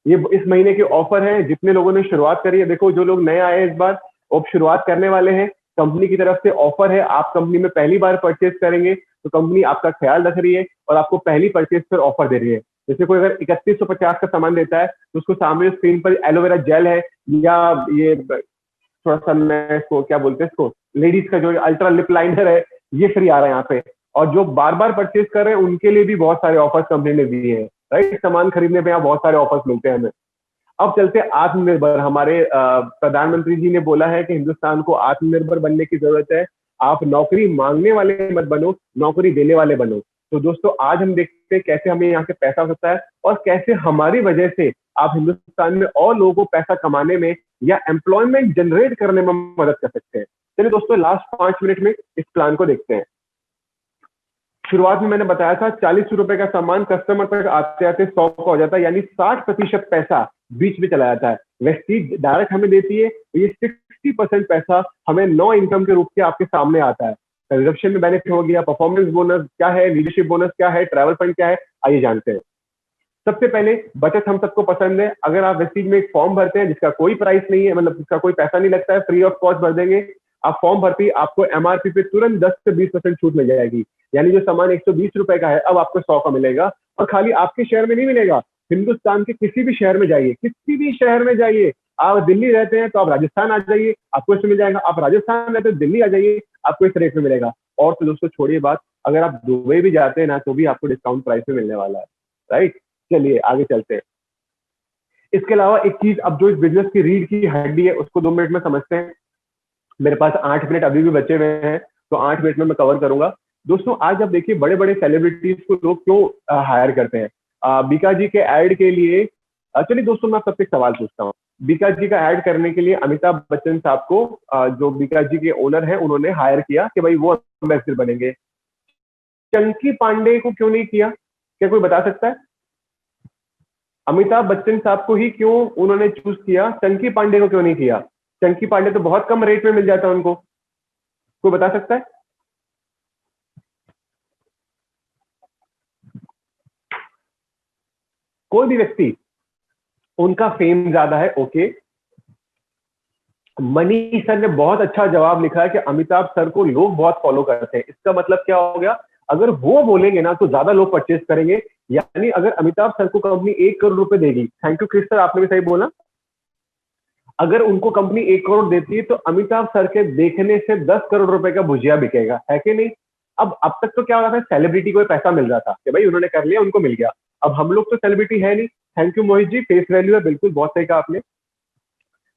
ये इस महीने के ऑफर है, जितने लोगों ने शुरुआत करी है, देखो जो लोग नए आए इस बार वो शुरुआत करने वाले हैं, कंपनी की तरफ से ऑफर है। आप कंपनी में पहली बार परचेज करेंगे तो कंपनी आपका ख्याल रख रही है और आपको पहली परचेज पर ऑफर दे रही है। जैसे कोई अगर 3150 का सामान देता है तो उसको सामने स्क्रीन पर एलोवेरा जेल है, या ये थोड़ा सा मैं इसको क्या बोलते हैं, इसको लेडीज का जो अल्ट्रा लिप लाइनर है, ये फ्री आ रहा है यहाँ पे। और जो बार बार परचेज कर रहे हैं उनके लिए भी बहुत सारे ऑफर्स कंपनी ने दिए हैं, राइट। सामान खरीदने पे यहाँ बहुत सारे ऑफर्स मिलते हैं हमें। अब चलते हैं आत्मनिर्भर। हमारे प्रधानमंत्री जी ने बोला है कि हिंदुस्तान को आत्मनिर्भर बनने की जरूरत है। आप नौकरी मांगने वाले मत बनो, नौकरी देने वाले बनो। तो दोस्तों आज हम देखते हैं कैसे हमें यहाँ से पैसा हो सकता है, और कैसे हमारी वजह से आप हिंदुस्तान में और लोगों को पैसा कमाने में या एम्प्लॉयमेंट जनरेट करने में मदद कर सकते हैं। चलिए दोस्तों, लास्ट 5 मिनट में इस प्लान को देखते हैं। शुरुआत में मैंने बताया था 40 रुपए का सामान कस्टमर तक आते आते 100 का हो जाता है, यानी 60% पैसा बीच में चला जाता है। वेस्टीज डायरेक्ट हमें देती है, तो ये 60% पैसा हमें नो इनकम के रूप के आपके सामने आता है। कंजप्शन में बेनिफिट हो गया, परफॉर्मेंस बोनस क्या है, लीडरशिप बोनस क्या है, ट्रैवल फंड क्या है, आइए जानते हैं। सबसे पहले बचत हम सबको पसंद है। अगर आप वेस्टीज में एक फॉर्म भरते हैं जिसका कोई प्राइस नहीं है, मतलब जिसका कोई पैसा नहीं लगता है, फ्री ऑफ कॉस्ट भर देंगे, आप फॉर्म भरते ही आपको एमआरपी पे तुरंत 10 से 20% छूट मिल जाएगी। यानी जो सामान 120 रुपए का है अब आपको 100 का मिलेगा। और खाली आपके शहर में नहीं मिलेगा, हिंदुस्तान के किसी भी शहर में जाइए, किसी भी शहर में जाइए। आप दिल्ली रहते हैं तो आप राजस्थान आ जाइए, आपको इसमें मिल जाएगा। आप राजस्थान रहते हैं दिल्ली आ जाइए, आपको इस रेट में मिलेगा। और तो दोस्तों छोड़िए बात, अगर आप दुबई भी जाते हैं ना तो भी आपको डिस्काउंट प्राइस में मिलने वाला है, राइट। चलिए आगे चलते हैं। इसके अलावा एक चीज, अब जो इस बिजनेस की रीढ़ की हड्डी है उसको 2 मिनट में समझते हैं। मेरे पास 8 मिनट अभी भी बचे हुए हैं, तो 8 मिनट में मैं कवर करूंगा। दोस्तों आज आप देखिए बड़े बड़े सेलिब्रिटीज को लोग क्यों हायर करते हैं, बीका जी के ऐड के लिए। चलिए दोस्तों, मैं सबसे एक सवाल पूछता हूँ। बीका जी का ऐड करने के लिए अमिताभ बच्चन साहब को जो बीका जी के ओनर हैं उन्होंने हायर किया कि भाई वो एम्बेसडर बनेंगे। चंकी पांडे को क्यों नहीं किया, क्या कोई बता सकता है? अमिताभ बच्चन साहब को ही क्यों उन्होंने चूज किया, चंकी पांडे को क्यों नहीं किया? चंकी पांडे तो बहुत कम रेट में मिल जाता है उनको, कोई बता सकता है? कोई भी व्यक्ति, उनका फेम ज्यादा है, ओके। मनी सर ने बहुत अच्छा जवाब लिखा है कि अमिताभ सर को लोग बहुत फॉलो करते हैं। इसका मतलब क्या हो गया, अगर वो बोलेंगे ना तो ज्यादा लोग परचेज करेंगे। यानी अगर अमिताभ सर को कंपनी 1 करोड़ रुपए देगी, थैंक यू क्रिस सर, आपने भी सही बोला, अगर उनको कंपनी 1 करोड़ देती है तो अमिताभ सर के देखने से 10 करोड़ रुपए का भुजिया बिकेगा, है कि नहीं? अब तक तो क्या हो रहा था, सेलिब्रिटी को पैसा मिल रहा था कि भाई उन्होंने कर लिया, उनको मिल गया। अब हम लोग तो सेलिब्रिटी है नहीं, thank you Mohit ji, face value है, बिल्कुल बहुत सही कहा आपने।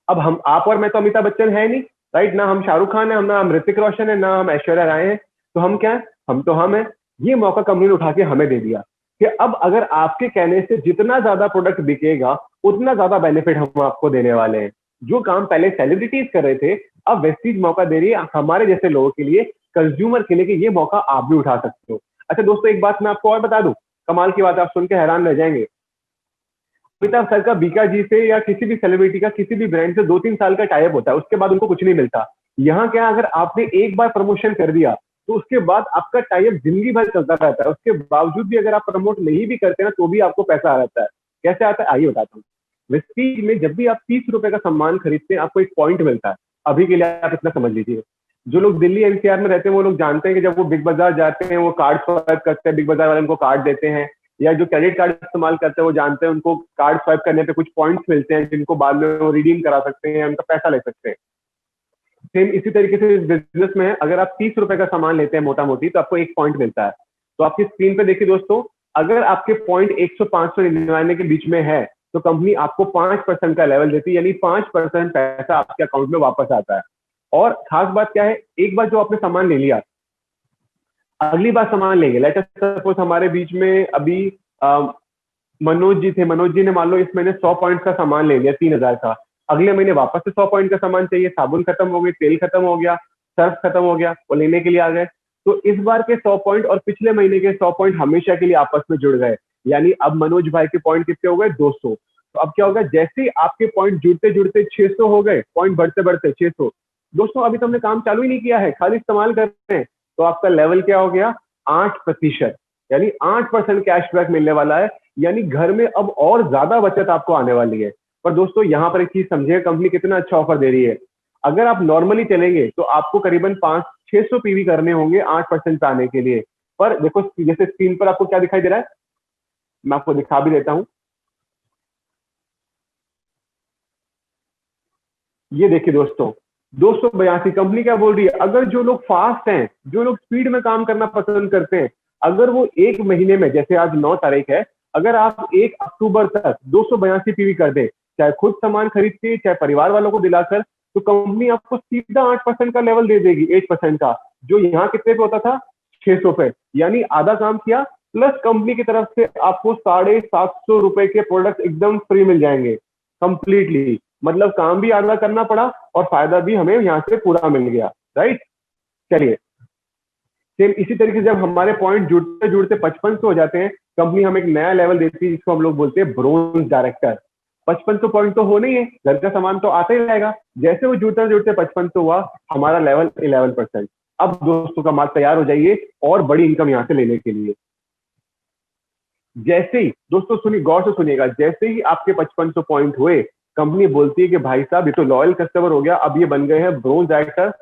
अब हम, आप और मैं तो अमिताभ बच्चन है नहीं, राइट, ना हम शाहरुख खान है, हम ना हम ऋतिक रोशन है, ना हम ऐश्वर्या राय है। तो हम क्या है, हम तो हम है। ये मौका कंपनी ने उठा के हमें दे दिया कि अब अगर आपके कहने से जितना ज्यादा प्रोडक्ट बिकेगा उतना ज्यादा बेनिफिट हम आपको देने वाले हैं। जो काम पहले सेलिब्रिटीज कर रहे थे, अब वेस्टीज मौका दे रही है हमारे जैसे लोगों के लिए, कंज्यूमर के लिए, कि ये मौका आप भी उठा सकते हो। अच्छा दोस्तों, एक बात मैं आपको और बता दूं, कमाल की बात है, आप सुन के हैरान रह जाएंगे। अमिताभ सर का बीका जी से या किसी भी सेलिब्रिटी का किसी भी ब्रांड से 2-3 साल का टाइप होता है, उसके बाद उनको कुछ नहीं मिलता। यहाँ क्या, अगर आपने एक बार प्रमोशन कर दिया तो उसके बाद आपका टाइप जिंदगी भर चलता रहता है। उसके बावजूद भी अगर आप प्रमोट नहीं भी करते ना तो भी आपको पैसा आ जाता है। कैसे आता है आइए बताता हूँ। वेस्टीज में जब भी आप 30 रुपए का सामान खरीदते हैं, आपको एक पॉइंट मिलता है। अभी के लिए आप इतना समझ लीजिए, जो लोग दिल्ली एनसीआर में रहते हैं वो लोग जानते हैं कि जब वो बिग बाजार जाते हैं वो कार्ड स्वाइप करते हैं, बिग बाजार वाले उनको कार्ड देते हैं, या जो क्रेडिट कार्ड इस्तेमाल करते हैं वो जानते हैं उनको कार्ड स्वाइप करने पे कुछ पॉइंट्स मिलते हैं जिनको बाद में वो रिडीम करा सकते हैं, उनका पैसा ले सकते हैं। सेम इसी तरीके से इस बिजनेस में है, अगर आप 30 रुपए का सामान लेते हैं मोटा मोटी तो आपको एक पॉइंट मिलता है। तो आपकी स्क्रीन पे देखिए दोस्तों, अगर आपके पॉइंट 100 599 के बीच में है तो कंपनी आपको 5% का लेवल देती है, यानी 5% पैसा आपके अकाउंट में वापस आता है। और खास बात क्या है, एक बार जो आपने सामान ले लिया, अगली बार सामान लेंगे, लेट अस सपोज हमारे बीच में अभी मनोज जी थे, मनोज जी ने मान लो इस महीने 100 पॉइंट का सामान ले लिया 3000 का, अगले महीने वापस से 100 पॉइंट का सामान चाहिए, साबुन खत्म हो गई, तेल खत्म हो गया, सर्फ खत्म हो गया, वो लेने के लिए आ गए, तो इस बार के 100 पॉइंट और पिछले महीने के 100 पॉइंट हमेशा के लिए आपस में जुड़ गए, यानी अब मनोज भाई के पॉइंट कितने हो गए, 200। तो अब क्या होगा, जैसे ही आपके पॉइंट जुड़ते जुड़ते 600 हो गए, पॉइंट बढ़ते बढ़ते 600, दोस्तों अभी तो हमने काम चालू ही नहीं किया है, खाली इस्तेमाल कर रहे हैं, तो आपका लेवल क्या हो गया, 8%, यानी 8% कैशबैक मिलने वाला है, यानी घर में अब और ज्यादा बचत आपको आने वाली है। पर दोस्तों यहाँ पर एक चीज समझिए, कंपनी कितना अच्छा ऑफर दे रही है। अगर आप नॉर्मली चलेंगे तो आपको करीबन 500-600 पीवी करने होंगे 8% पे आने के लिए। पर देखो जैसे स्क्रीन पर आपको क्या दिखाई दे रहा है, मैं आपको दिखा भी देता हूं, ये देखिए दोस्तों, 282। कंपनी क्या बोल रही है, अगर जो लोग फास्ट हैं, जो लोग स्पीड में काम करना पसंद करते हैं, अगर वो एक महीने में, जैसे आज 9 तारीख है, अगर आप 1 अक्टूबर तक 282 पीवी कर दें, चाहे खुद सामान खरीद के चाहे परिवार वालों को दिलाकर, तो कंपनी आपको सीधा 8% का लेवल दे देगी, 8% का, जो यहाँ कितने पे होता था, 600 पे, यानी आधा काम किया, प्लस कंपनी की तरफ से आपको 750 रुपए के प्रोडक्ट एकदम फ्री मिल जाएंगे कंप्लीटली। मतलब काम भी आधा करना पड़ा और फायदा भी हमें यहाँ से पूरा मिल गया, राइट। चलिए, सेम इसी तरीके से जब हमारे पॉइंट जुड़ते जुड़ते 55 हो जाते हैं, कंपनी हमें एक नया लेवल देती है, जिसको हम लोग बोलते हैं ब्रोंज डायरेक्टर। 55 पॉइंट तो हो नहीं है, घर का सामान तो आता ही रहेगा, जैसे वो जुड़ते जुड़ते 55 हुआ, हमारा लेवल 11%। अब दोस्तों का माल तैयार हो जाइए और बड़ी इनकम यहाँ से लेने के लिए। जैसे ही दोस्तों सुनिए, गौर से सुनिएगा, जैसे ही आपके 5500 पॉइंट हुए, कंपनी बोलती है कि भाई साहब ये तो लॉयल कस्टमर हो गया, अब ये बन गए हैं ब्रोंज डायरेक्टर,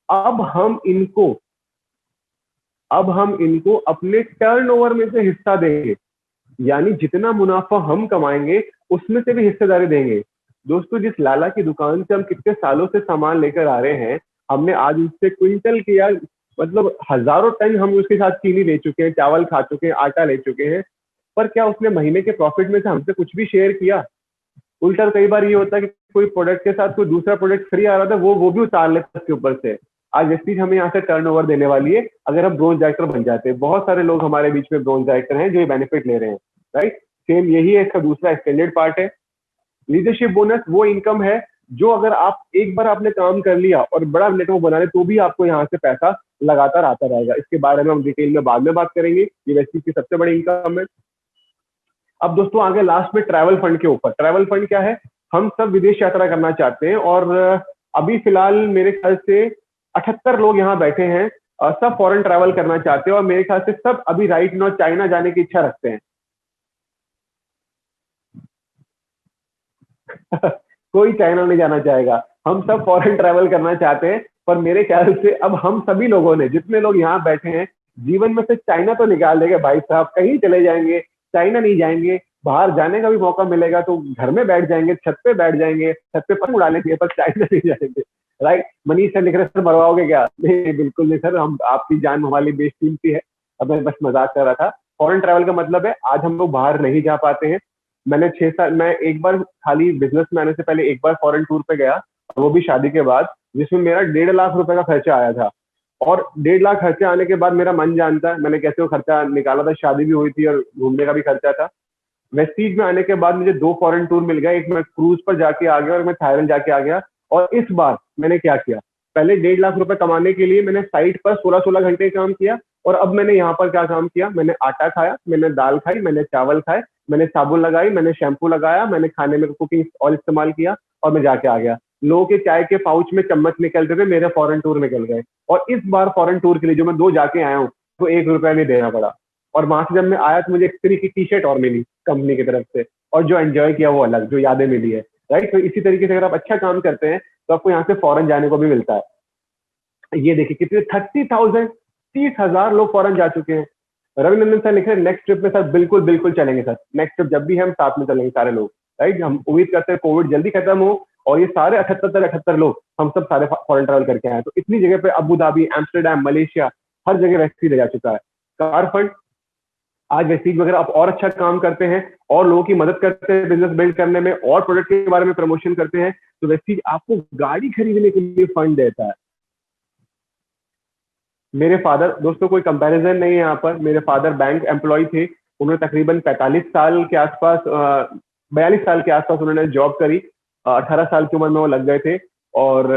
अब हम इनको अपने टर्नओवर में से हिस्सा देंगे, यानी जितना मुनाफा हम कमाएंगे उसमें से भी हिस्सेदारी देंगे। दोस्तों जिस लाला की दुकान से हम कितने सालों से सामान लेकर आ रहे हैं, हमने आज उससे क्विंटल की या मतलब हजारों टन हम उसके साथ चीनी ले चुके हैं, चावल खा चुके हैं, आटा ले चुके हैं, पर क्या उसने महीने के प्रॉफिट में से हमसे कुछ भी शेयर किया? उल्टा कई बार ये होता है कि कोई प्रोडक्ट के साथ कोई दूसरा प्रोडक्ट फ्री आ रहा था, वो भी उतार लेता है उसके ऊपर से। आज इस चीज हमें यहाँ से टर्नओवर देने वाली है अगर हम ब्रोंज डायरेक्टर बन जाते हैं। बहुत सारे लोग हमारे बीच में ब्रोंज डायरेक्टर हैं जो ये बेनिफिट ले रहे हैं, राइट। सेम यही है, इसका दूसरा एक्सटेंडेड पार्ट है। लीडरशिप बोनस वो इनकम है जो अगर आप एक बार आपने काम कर लिया और बड़ा नेटवर्क बना ले तो भी आपको यहाँ से पैसा लगातार आता रहेगा। इसके बारे में हम डिटेल में बाद में बात करेंगे, ये वैसी की सबसे बड़ी इनकम है। अब दोस्तों आगे लास्ट में ट्रैवल फंड के ऊपर। ट्रैवल फंड क्या है? हम सब विदेश यात्रा करना चाहते हैं और अभी फिलहाल मेरे ख्याल से 78 लोग यहाँ बैठे हैं, सब फॉरेन ट्रैवल करना चाहते हैं और मेरे ख्याल से सब अभी राइट नाउ चाइना जाने की इच्छा रखते हैं। कोई चाइना नहीं जाना चाहेगा, हम सब फॉरेन ट्रैवल करना चाहते हैं, पर मेरे ख्याल से अब हम सभी लोगों ने, जितने लोग यहाँ बैठे हैं, जीवन में से चाइना तो निकाल देंगे भाई साहब, कहीं चले जाएंगे, चाइना नहीं जाएंगे। बाहर जाने का भी मौका मिलेगा तो घर में बैठ जाएंगे, छत पे बैठ जाएंगे, छत पे पतंग उड़ा लेंगे, पर चाइना नहीं जाएंगे, राइट। मनीष सर लिख रहे सर मरवाओगे क्या? नहीं बिल्कुल नहीं सर, हम आपकी जान हमारी बेशकीमती है। अब मैं बस मजाक कर रहा था। फॉरेन ट्रैवल का मतलब है आज हम लोग बाहर नहीं जा पाते हैं। मैंने 6 साल, मैं एक बार खाली बिजनेस में आने से पहले एक बार फॉरेन टूर पे गया, वो भी शादी के बाद, जिसमें मेरा 1.5 लाख रुपए का खर्चा आया था। और 1.5 लाख खर्चा आने के बाद मेरा मन जानता है मैंने कैसे वो खर्चा निकाला था। शादी भी हुई थी और घूमने का भी खर्चा था। वेस्टीज में आने के बाद मुझे 2 फॉरेन टूर मिल गए, एक मैं क्रूज पर जाके आ गया और मैं थाईलैंड जाके आ गया। और इस बार मैंने क्या किया, पहले 1.5 लाख रुपए कमाने के लिए मैंने साइट पर 16-16 घंटे काम किया, और अब मैंने यहाँ पर क्या काम किया, मैंने आटा खाया, मैंने दाल खाई, मैंने चावल खाए, मैंने साबुन लगाई, मैंने शैम्पू लगाया, मैंने खाने में कुकिंग ऑयल इस्तेमाल किया और मैं जाके आ गया। लोगों के चाय के पाउच में चम्मच निकलते थे, मेरे फॉरेन टूर निकल गए। और इस बार फॉरेन टूर के लिए जो मैं 2 जाके आया हूँ, तो 1 रुपया नहीं देना पड़ा। और वहां से जब मैं आया तो मुझे एक तरह की टी शर्ट और मिली कंपनी की तरफ से, और जो एंजॉय किया वो अलग, जो यादें मिली है, राइट। तो इसी तरीके से अगर आप अच्छा काम करते हैं तो आपको यहाँ से फॉरेन जाने को भी मिलता है। ये देखिए कितने 30,000, 30,000 लोग फॉरेन जा चुके हैं। रविनंदन सर लिख रहे हैं नेक्स्ट ट्रिप में सर बिल्कुल बिल्कुल चलेंगे सर, नेक्स्ट ट्रिप जब भी हम साथ में चलेंगे सारे लोग, राइट। हम उम्मीद करते हैं कोविड जल्दी खत्म हो और ये सारे 78 लोग हम सब सारे फॉरेन ट्रैवल करके आए। तो इतनी जगह पे अबू धाबी, एम्स्टरडेम, मलेशिया, हर जगह वैसे ही ले जा चुका है। कार फंड, आज वेस्टीज में अगर आप और अच्छा काम करते हैं और लोगों की मदद करते हैं बिजनेस बिल्ड करने में और प्रोडक्ट के बारे में प्रमोशन करते हैं, तो वेस्टीज आपको गाड़ी खरीदने के लिए फंड देता है। मेरे फादर, दोस्तों कोई कंपैरिजन नहीं है यहाँ पर, मेरे फादर बैंक एम्प्लॉय थे। उन्होंने तकरीबन 45 साल के आसपास 42 साल के आसपास उन्होंने जॉब करी। 18 साल की उम्र में वो लग गए थे और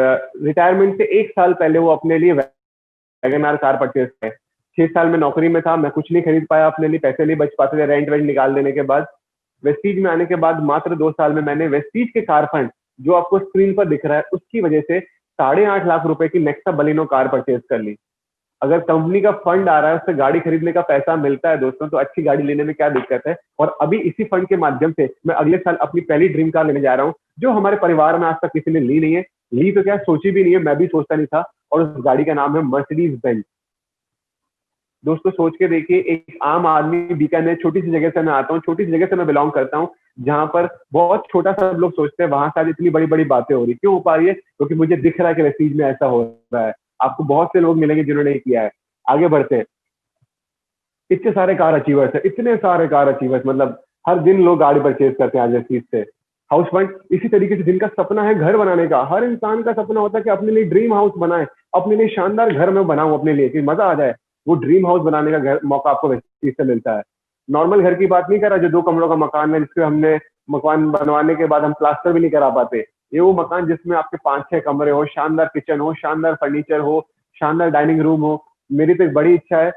रिटायरमेंट से 1 साल पहले वो अपने लिए वैगन कार परचेज किए। 6 साल में नौकरी में था, मैं कुछ नहीं खरीद पाया अपने लिए, पैसे नहीं बच पाते थे रेंट वेंट निकाल देने के बाद। वेस्टीज में आने के बाद मात्र 2 साल में मैंने वेस्टीज के कार फंड जो आपको स्क्रीन पर दिख रहा है उसकी वजह से 8.5 लाख रुपए की नेक्सा बलिनो कार परचेज कर ली। अगर कंपनी का फंड आ रहा है, उससे गाड़ी खरीदने का पैसा मिलता है दोस्तों, तो अच्छी गाड़ी लेने में क्या दिक्कत है। और अभी इसी फंड के माध्यम से मैं अगले साल अपनी पहली ड्रीम कार लेने जा रहा हूँ, जो हमारे परिवार में आज तक किसी ने ली नहीं है। ली तो क्या, सोची भी नहीं है, मैं भी सोचता नहीं था। और उस गाड़ी का नाम है मर्सिडीज बेंज। दोस्तों सोच के देखिए, एक आम आदमी बीकानेर, छोटी सी जगह से मैं आता हूँ, छोटी सी जगह से मैं बिलोंग करता हूँ, जहां पर बहुत छोटा सा लोग सोचते हैं, वहां से आज इतनी बड़ी बड़ी बातें हो रही। क्यों हो पा रही है? क्योंकि मुझे दिख रहा है कि वेस्टीज में ऐसा हो रहा है। आपको बहुत से लोग मिलेंगे जिन्होंने ये किया है। आगे बढ़ते हैं। इतने सारे कार अचीवर्स है, इतने सारे कार अचीवर्स, मतलब हर दिन लोग गाड़ी परचेज करते हैं आज इस चीज से। हाउस फंड इसी तरीके से, जिनका सपना है घर बनाने का, हर इंसान का सपना होता है कि अपने लिए ड्रीम हाउस बनाए, अपने लिए शानदार घर में बनाऊं अपने लिए कि मजा आ जाए। वो ड्रीम हाउस बनाने का घर मौका आपको इस चीज से मिलता है। नॉर्मल घर की बात नहीं कर रहा जो 2 कमरों का मकान है, जिसके हमने मकान बनवाने के बाद हम प्लास्टर भी नहीं करा पाते। ये वो मकान जिसमें आपके 5-6 कमरे हो, शानदार किचन हो, शानदार फर्नीचर हो, शानदार डाइनिंग रूम हो। मेरी तो एक बड़ी इच्छा है,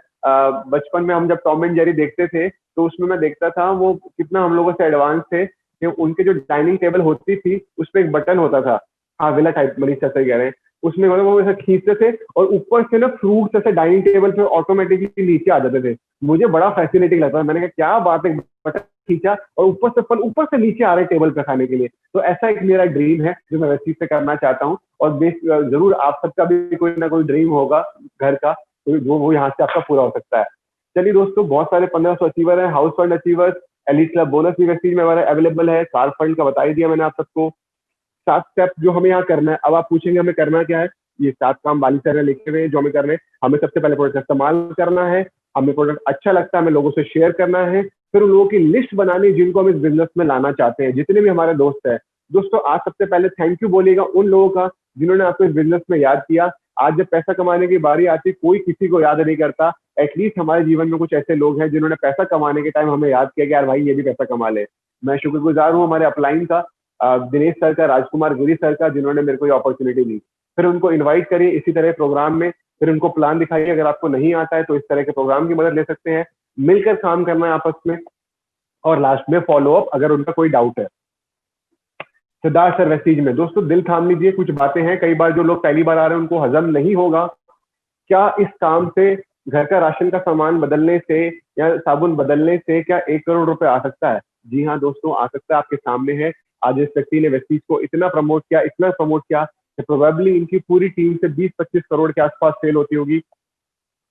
बचपन में हम जब टॉम एंड जेरी देखते थे तो उसमें मैं देखता था वो कितना हम लोगों से एडवांस थे कि उनके जो डाइनिंग टेबल होती थी उसपे एक बटन होता था। हाँ, विला टाइप, मनीष सही कह रहे हैं। उसमें मतलब वो ऐसा खींचते थे और ऊपर से ना फ्रूट्स ऐसे डाइनिंग टेबल पे ऑटोमेटिकली नीचे आ जाते थे। मुझे बड़ा फैसिनेटिंग लगता था। मैंने कहा क्या बात है, बटन खींचा और ऊपर से फल ऊपर से नीचे आ रहे टेबल पे खाने के लिए। तो ऐसा एक मेरा ड्रीम है जो मैं वैसे से करना चाहता हूँ। और जरूर आप सबका भी कोई ना कोई ड्रीम होगा घर का, तो वो यहाँ से आपका पूरा हो सकता है। चलिए दोस्तों, बहुत सारे 1500 अचीवर है, house fund achievers, elite club bonus भी वेस्टीज में हमारा अवेलेबल है, कार फंड का बता ही दिया मैंने आप सबको। 7 स्टेप जो हमें यहाँ करना है। अब आप पूछेंगे हमें करना क्या है। ये 7 काम बाली सर ने लिखे हुए हैं जो हमें करने हैं। हमें सबसे पहले प्रोडक्ट का इस्तेमाल करना है, हमें प्रोडक्ट अच्छा लगता है, हमें लोगों से शेयर करना है, फिर उन लोगों की लिस्ट बनानी जिनको हम इस बिजनेस में लाना चाहते हैं, जितने भी हमारे दोस्त हैं। दोस्तों आज सबसे पहले थैंक यू बोलिएगा उन लोगों का जिन्होंने आपको इस बिजनेस में याद किया। आज जब पैसा कमाने की बारी आती, कोई किसी को याद नहीं करता। एटलीस्ट हमारे जीवन में कुछ ऐसे लोग हैं जिन्होंने पैसा कमाने के टाइम हमें याद किया कि यार भाई ये भी पैसा कमा ले। मैं शुक्रगुजार हूँ हमारे अपलाइन का, दिनेश सर का, राजकुमार गिरी सर का, जिन्होंने मेरे को ये अपॉर्चुनिटी दी। फिर उनको इनवाइट करिए इसी तरह प्रोग्राम में, फिर उनको प्लान दिखाइए। अगर आपको नहीं आता है तो इस तरह के प्रोग्राम की मदद ले सकते हैं। मिलकर काम करना है आपस में। और लास्ट में फॉलो अप अगर उनका कोई डाउट है। सिद्धार्थ सर वेस्टीज में, दोस्तों दिल थाम लीजिए, कुछ बातें हैं, कई बार जो लोग पहली बार आ रहे हैं उनको हजम नहीं होगा। क्या इस काम से, घर का राशन का सामान बदलने से या साबुन बदलने से क्या 1 करोड़ रुपए आ सकता है? जी हाँ दोस्तों, आ सकता है, आपके सामने है। आज इस व्यक्ति ने वेस्टीज को इतना प्रमोट किया, इतना प्रमोट किया कि प्रोबेबली इनकी पूरी टीम से 20-25 करोड़ के आसपास सेल होती होगी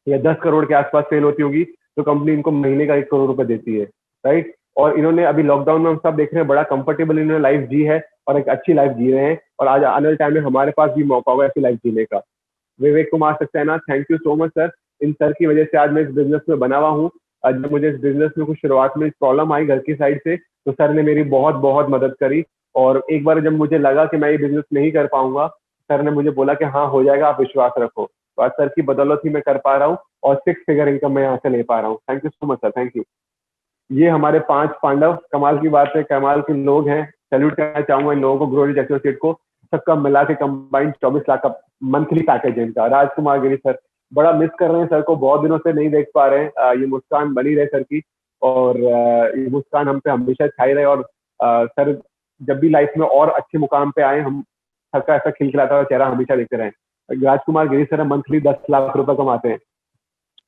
या 10 करोड़ के आसपास सेल होती होगी। तो कंपनी इनको महीने का 1 करोड़ रुपए देती है, राइट। और इन्होंने अभी लॉकडाउन में हम सब देख रहे हैं, बड़ा कंफर्टेबल इन्होंने लाइफ जी है और एक अच्छी लाइफ जी रहे हैं। और आज आने वाले टाइम में हमारे पास भी मौका होगा ऐसी लाइफ जीने का। Vivek Kumar Saxena, thank you so much sir. इन सर की वजह से आज मैं इस बिजनेस में बना हुआ हूँ। जब मुझे इस बिजनेस में कुछ शुरुआत में प्रॉब्लम आई घर की साइड से, तो सर ने मेरी बहुत बहुत मदद करी। और एक बार जब मुझे लगा कि मैं ये बिजनेस नहीं कर पाऊंगा, सर ने मुझे बोला कि हाँ हो जाएगा, आप विश्वास रखो। तो आज सर की बदौलत ही मैं कर पा रहा हूँ और 6 फिगर इनकम मैं यहाँ से ले पा रहा हूँ। Thank you so much sir, thank you. ये हमारे 5 पांडव, कमाल की बात है, कमाल के लोग हैं। सैल्यूट करना चाहूंगा इन लोगों को, ग्रोरिज एसोसिएट को। सबका मिला के कंबाइंड 24 लाख का मंथली पैकेज है इनका। राजकुमार गिरी सर, बड़ा मिस कर रहे हैं सर को, बहुत दिनों से नहीं देख पा रहे हैं। ये मुस्कान बनी रहे सर की, और ये मुस्कान हम पे हमेशा छाई रहे। और सर जब भी लाइफ में और अच्छे मुकाम पे आए, हम सबका ऐसा खिलखिलाता हुआ चेहरा हमेशा देखते रहे। राजकुमार गिरी सर मंथली 10 लाख रुपए कमाते हैं।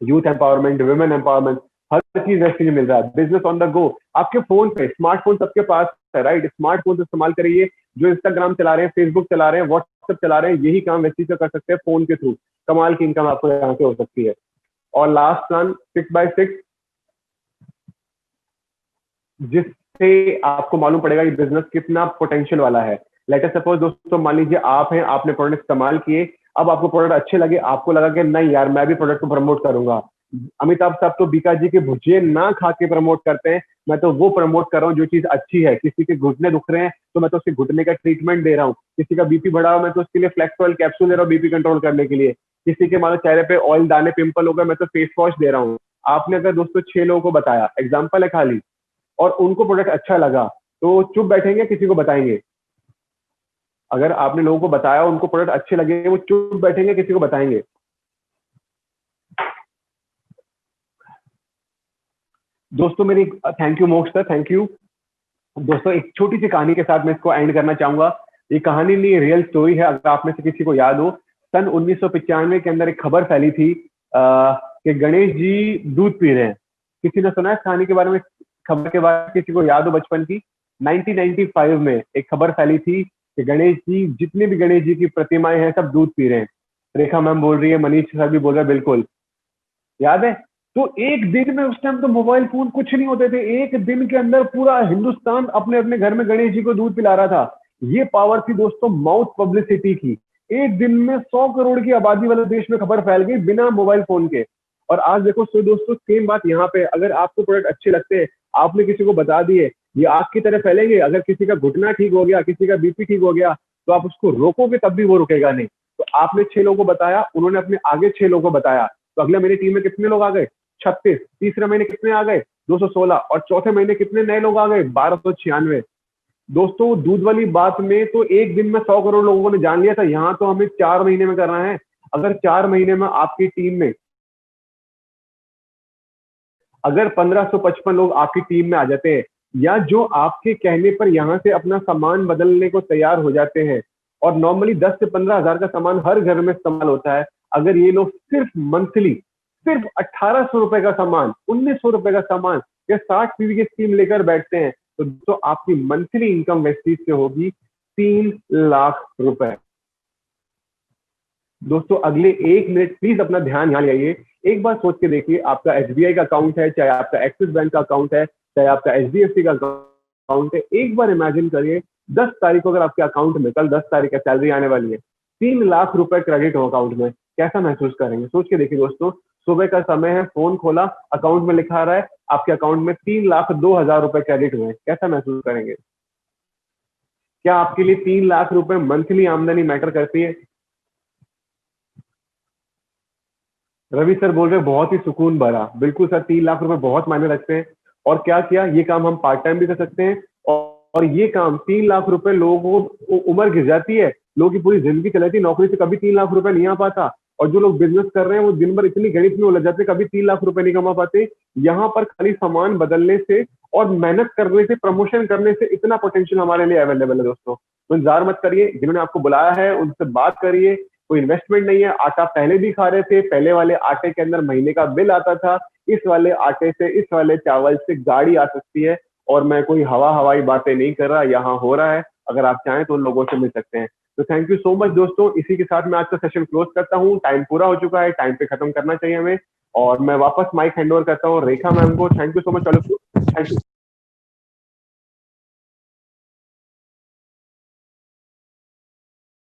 यूथ एम्पावरमेंट, वुमेन एम्पावरमेंट, हर चीज ऐसे ही मिल रहा है। बिजनेस ऑन द गो, आपके फोन पे, स्मार्टफोन सबके पास है, राइट। स्मार्टफोन से इस्तेमाल करिए। जो इंस्टाग्राम चला रहे हैं, फेसबुक चला रहे हैं, व्हाट्सएप चला रहे हैं, यही काम व्यक्ति से कर सकते हैं फोन के थ्रू। कमाल की इनकम आपको यहाँ से हो सकती है। और लास्ट प्लान 6x6, जिससे आपको मालूम पड़ेगा ये बिजनेस कितना पोटेंशियल वाला है। लेट सपोज दोस्तों, मान लीजिए आप हैं, आपने प्रोडक्ट इस्तेमाल किए, अब आपको प्रोडक्ट अच्छे लगे, आपको लगा कि नहीं यार मैं भी प्रोडक्ट को प्रमोट करूंगा, अमिताभ साहब तो बीकाजी के भुजिए ना खा के प्रमोट करते हैं, मैं तो वो प्रमोट कर रहा हूँ जो चीज अच्छी है। किसी के घुटने दुख रहे हैं तो मैं तो उसके घुटने का ट्रीटमेंट दे रहा हूँ। किसी का बीपी बढ़ा हुआ मैं तो उसके लिए फ्लेक्स ऑयल कैप्सूल दे रहा हूँ बीपी कंट्रोल करने के लिए। किसी के मान लो चेहरे पे ऑयल दाने पिंपल हो गए मैं तो फेस वॉश दे रहा हूँ। आपने अगर दोस्तों 6 लोगों को बताया, एग्जाम्पल है खाली, और उनको प्रोडक्ट अच्छा लगा तो चुप बैठेंगे किसी को बताएंगे? अगर आपने लोगों को बताया उनको प्रोडक्ट अच्छे लगे वो चुप बैठेंगे किसी को बताएंगे? दोस्तों मेरी थैंक यू मोक्ष सर, थैंक यू। दोस्तों एक छोटी सी कहानी के साथ मैं इसको एंड करना चाहूंगा। ये कहानी नहीं, रियल स्टोरी है। अगर आप में से किसी को याद हो, सन 1995 के अंदर एक खबर फैली थी कि गणेश जी दूध पी रहे हैं। किसी ने सुना है इस कहानी के बारे में? खबर के बारे में किसी को याद हो बचपन की? 1995 में एक खबर फैली थी कि गणेश जी, जितने भी गणेश जी की प्रतिमाएं हैं सब दूध पी रहे हैं। रेखा मैम बोल रही है, मनीष सर भी बोल रहे हैं, बिल्कुल याद है। तो एक दिन में, उस टाइम तो मोबाइल फोन कुछ नहीं होते थे, एक दिन के अंदर पूरा हिंदुस्तान अपने अपने घर में गणेश जी को दूध पिला रहा था। ये पावर थी दोस्तों माउथ पब्लिसिटी की। एक दिन में 100 करोड़ की आबादी वाले देश में खबर फैल गई बिना मोबाइल फोन के। और आज देखो सो दोस्तों सेम बात यहाँ पे, अगर आपको प्रोडक्ट अच्छे लगते हैं, आपने किसी को बता दिए, ये आग की तरह फैलेंगे। अगर किसी का घुटना ठीक हो गया, किसी का बीपी ठीक हो गया, तो आप उसको रोकोगे तब भी वो रुकेगा नहीं। तो आपने 6 लोगों को बताया, उन्होंने अपने आगे 6 लोगों को बताया, तो अगले मेरी टीम में कितने लोग आ गए? 36। तीसरे महीने कितने आ गए? 216। और चौथे महीने कितने नए लोग आ गए? 1296। दोस्तों दूध वाली बात में तो एक दिन में 100 करोड़ लोगों ने जान लिया था, यहाँ तो हमें 4 महीने में करना है। अगर 4 महीने में आपकी टीम में अगर 1555 लोग आपकी टीम में आ जाते हैं, या जो आपके कहने पर यहाँ से अपना सामान बदलने को तैयार हो जाते हैं, और नॉर्मली 10 से 15 हजार का सामान हर घर में इस्तेमाल होता है, अगर ये लोग सिर्फ मंथली सिर्फ 1800 रुपए का सामान, 1900 रुपए का सामान या 60 पीवी की स्कीम लेकर बैठते हैं, तो आपकी मंथली इनकम वेस्टीज से होगी 3 लाख रुपए। दोस्तों अगले 1 मिनट प्लीज अपना ध्यान यहाँ ले आइए। एक बार सोच के देखिए, आपका एसबीआई का अकाउंट है, चाहे आपका एक्सिस बैंक का अकाउंट है, चाहे आपका एचडीएफसी का अकाउंट है, एक बार इमेजिन करिए 10 तारीख को अगर आपके अकाउंट में, कल 10 तारीख है, सैलरी आने वाली है, 3 लाख रुपए क्रेडिट हो अकाउंट में, कैसा महसूस करेंगे? सोच के देखिए दोस्तों। सुबह का समय है, फोन खोला, अकाउंट में लिखा रहा है आपके अकाउंट में 3,02,000 रुपए क्रेडिट हुए, कैसा महसूस करेंगे? क्या आपके लिए 3 लाख रुपए मंथली आमदनी मैटर करती है? रवि सर बोल रहे हैं बहुत ही सुकून भरा। बिल्कुल सर, 3 लाख रुपए बहुत मायने रखते हैं। और क्या किया, ये काम हम पार्ट टाइम भी कर सकते हैं। और ये काम 3 लाख रुपए लोगों को उम्र गिर जाती है, लोगों की पूरी जिंदगी चलाती है, नौकरी से कभी 3 लाख रुपए नहीं आ पाता। और जो लोग बिजनेस कर रहे हैं वो दिन भर इतनी गणित में उलझ जाते हैं, कभी 3 लाख रुपए नहीं कमा पाते। यहाँ पर खाली सामान बदलने से और मेहनत करने से, प्रमोशन करने से इतना पोटेंशियल हमारे लिए अवेलेबल है दोस्तों। तो इंतजार मत करिए, जिन्होंने आपको बुलाया है उनसे बात करिए। कोई इन्वेस्टमेंट नहीं है। आटा पहले भी खा रहे थे, पहले वाले आटे के अंदर महीने का बिल आता था, इस वाले आटे से, इस वाले चावल से गाड़ी आ सकती है। और मैं कोई हवाई बातें नहीं कर रहा, यहाँ हो रहा है। अगर आप चाहें तो उन लोगों से मिल सकते हैं। तो थैंक यू सो मच दोस्तों। इसी के साथ मैं आज का सेशन क्लोज करता हूँ, टाइम पूरा हो चुका है, टाइम पे खत्म करना चाहिए हमें। और मैं वापस माइक हैंड ओवर करता हूँ रेखा मैम को। Thank you so much, thank you.